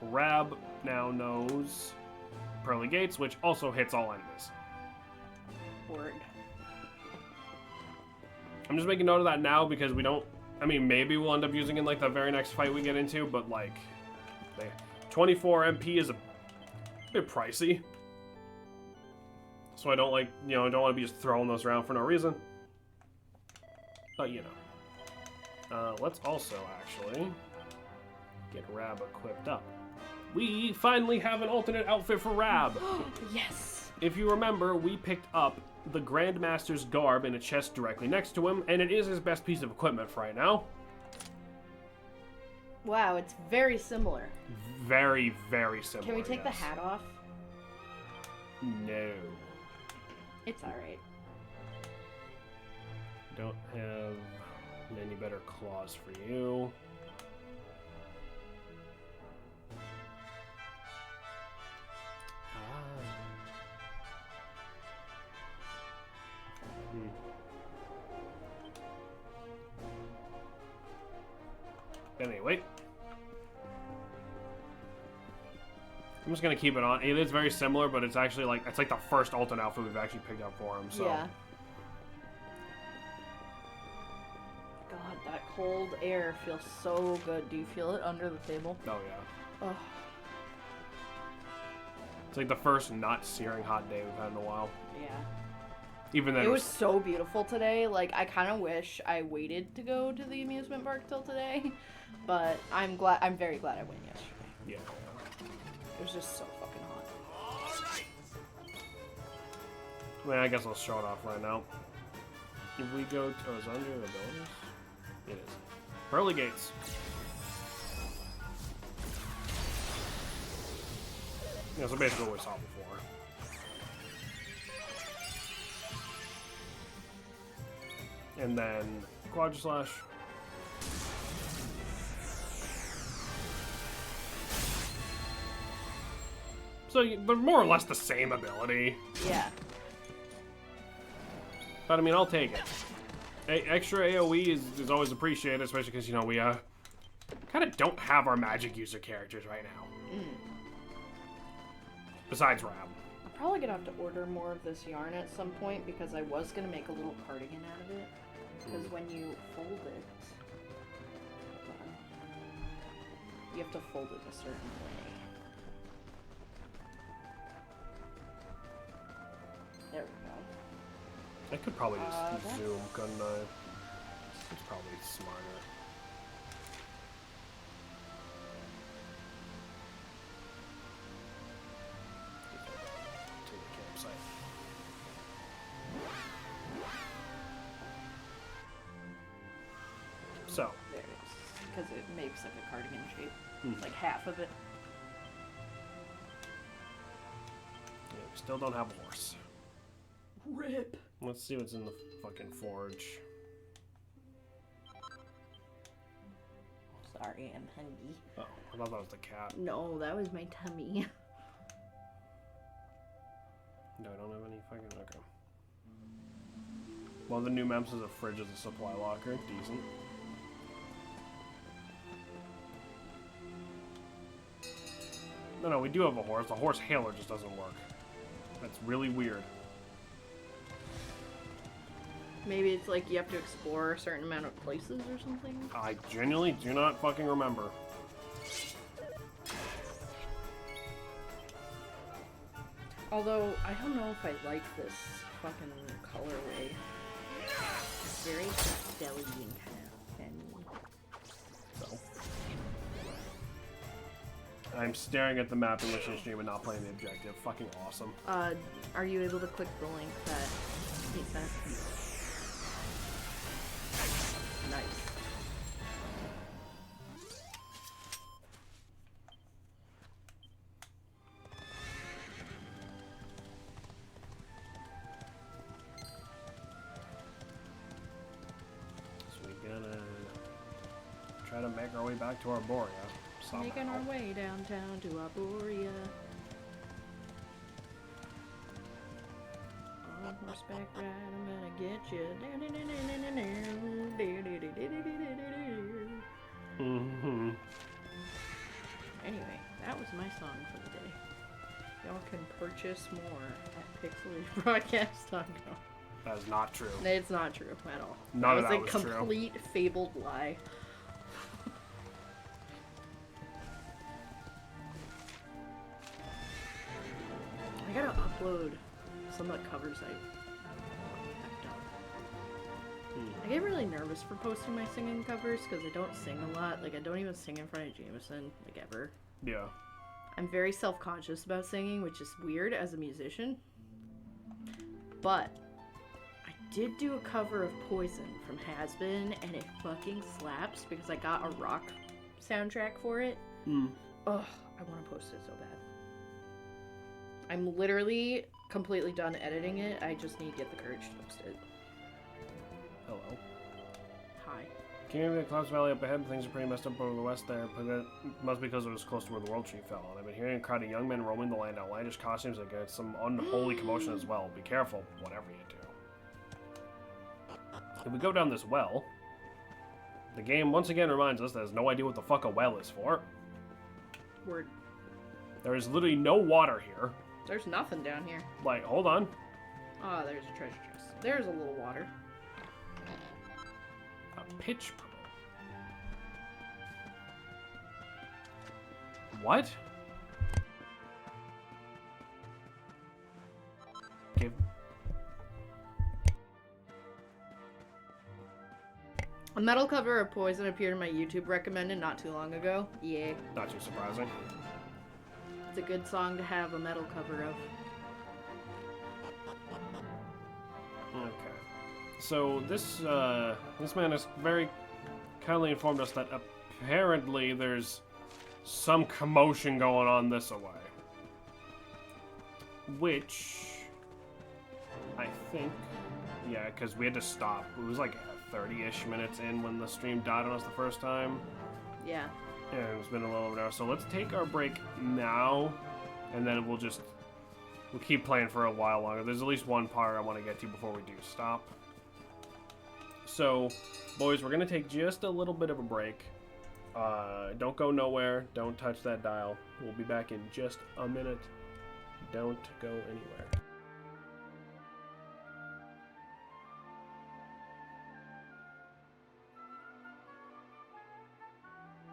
Rab now knows Pearly Gates, which also hits all enemies. Word. I'm just making note of that now because we don't. I mean, maybe we'll end up using it in like the very next fight we get into, but like, 24 MP is a bit pricey. So I don't like, you know, I don't want to be just throwing those around for no reason. But you know, let's also actually get Rab equipped up. We finally have an alternate outfit for Rab. Yes. If you remember, we picked up the Grandmaster's garb in a chest directly next to him, and it is his best piece of equipment for right now. Wow, it's very similar. Very, very similar. Can we take the yes. hat off? No. It's alright. Don't have any better claws for you. Anyway, I'm just gonna keep it on. It is very similar, but it's actually like it's like the first alternate outfit we've actually picked up for him. So Yeah. God, that cold air feels so good. Do you feel it under the table? oh yeah, Oh, it's like the first not searing hot day we've had in a while. yeah. Even then, It was so beautiful today. Like, I kind of wish I waited to go to the amusement park till today, but I'm very glad I went yesterday. yeah. It was just so fucking hot. I mean, I guess I'll show it off right now. If we go to is it under abilities, it is Pearly Gates. Yeah, so basically what we saw before. And then Quadra Slash. So they're more or less the same ability. Yeah. But I mean, I'll take it. Extra AoE is always appreciated, especially because, you know, we kind of don't have our magic user characters right now. Besides Rab. I'm probably gonna have to order more of this yarn at some point because I was gonna make a little cardigan out of it. Because when you fold it, hold on, you have to fold it a certain way. There we go. I could probably just that's- zoom, couldn't I? It's probably smarter. To the campsite. So, There it is. Because it makes like a cardigan shape. Mhm. Like half of it. yeah, we still don't have a horse. Rip. Let's see what's in the fucking forge. Sorry, I'm hungry. Oh, I thought that was the cat. No, that was my tummy. No, I don't have any fucking. Okay. One of the new maps is a fridge as a supply locker. Decent. No, we do have a horse. The horse hailer just doesn't work. That's really weird. Maybe it's like you have to explore a certain amount of places or something. I genuinely do not fucking remember. Although, I don't know if I like this fucking colorway. It's very pastel-y and kind of fanny. So. I'm staring at the map and listening to stream and not playing the objective. Fucking awesome. Are you able to click the link that he sent? Nice. So we gotta try to make our way back to Arborea somehow. Making our way downtown to Arborea. On horseback ride, I'm gonna get you. Mm-hmm. Anyway, that was my song for the day. Y'all can purchase more at pixelbroadcast.com. That is not true. It's not true at all. None of that was was a true. complete fabled lie. I gotta upload some of the covers I've done. I get really nervous for posting my singing covers because I don't sing a lot. Like, I don't even sing in front of Jameson, like, ever. Yeah. I'm very self-conscious about singing, which is weird as a musician. But I did do a cover of Poison from Has-Been, and it fucking slaps because I got a rock soundtrack for it. Mm. Ugh, I want to post it so bad. I'm literally completely done editing it. I just need to get the courage to post it. Hello. Hi. Can't the Clouds Valley up ahead. Things are pretty messed up over the west there, but that must be because it was close to where the World Tree fell. And I've been hearing a crowd of young men roaming the land, outlandish costumes against some unholy commotion as well. Be careful, whatever you do. If we go down this well, the game once again reminds us that it has no idea what the fuck a well is for. Word. There is literally no water here. There's nothing down here. Like, hold on. Oh, there's a treasure chest. There's a little water. A pitch pearl. What? Give. A metal cover of Poison appeared in my YouTube recommended not too long ago. Yeah. Not too surprising. It's a good song to have a metal cover of. Okay. So this this man has very kindly informed us that apparently there's some commotion going on this away. Which I think, yeah, because we had to stop. It was like 30-ish minutes in when the stream died on us the first time. Yeah. And it's been a little over an hour. So let's take our break now, and then we'll keep playing for a while longer. There's at least one part I want to get to before we do stop. So, boys, we're going to take just a little bit of a break. Don't go nowhere. Don't touch that dial. We'll be back in just a minute. Don't go anywhere.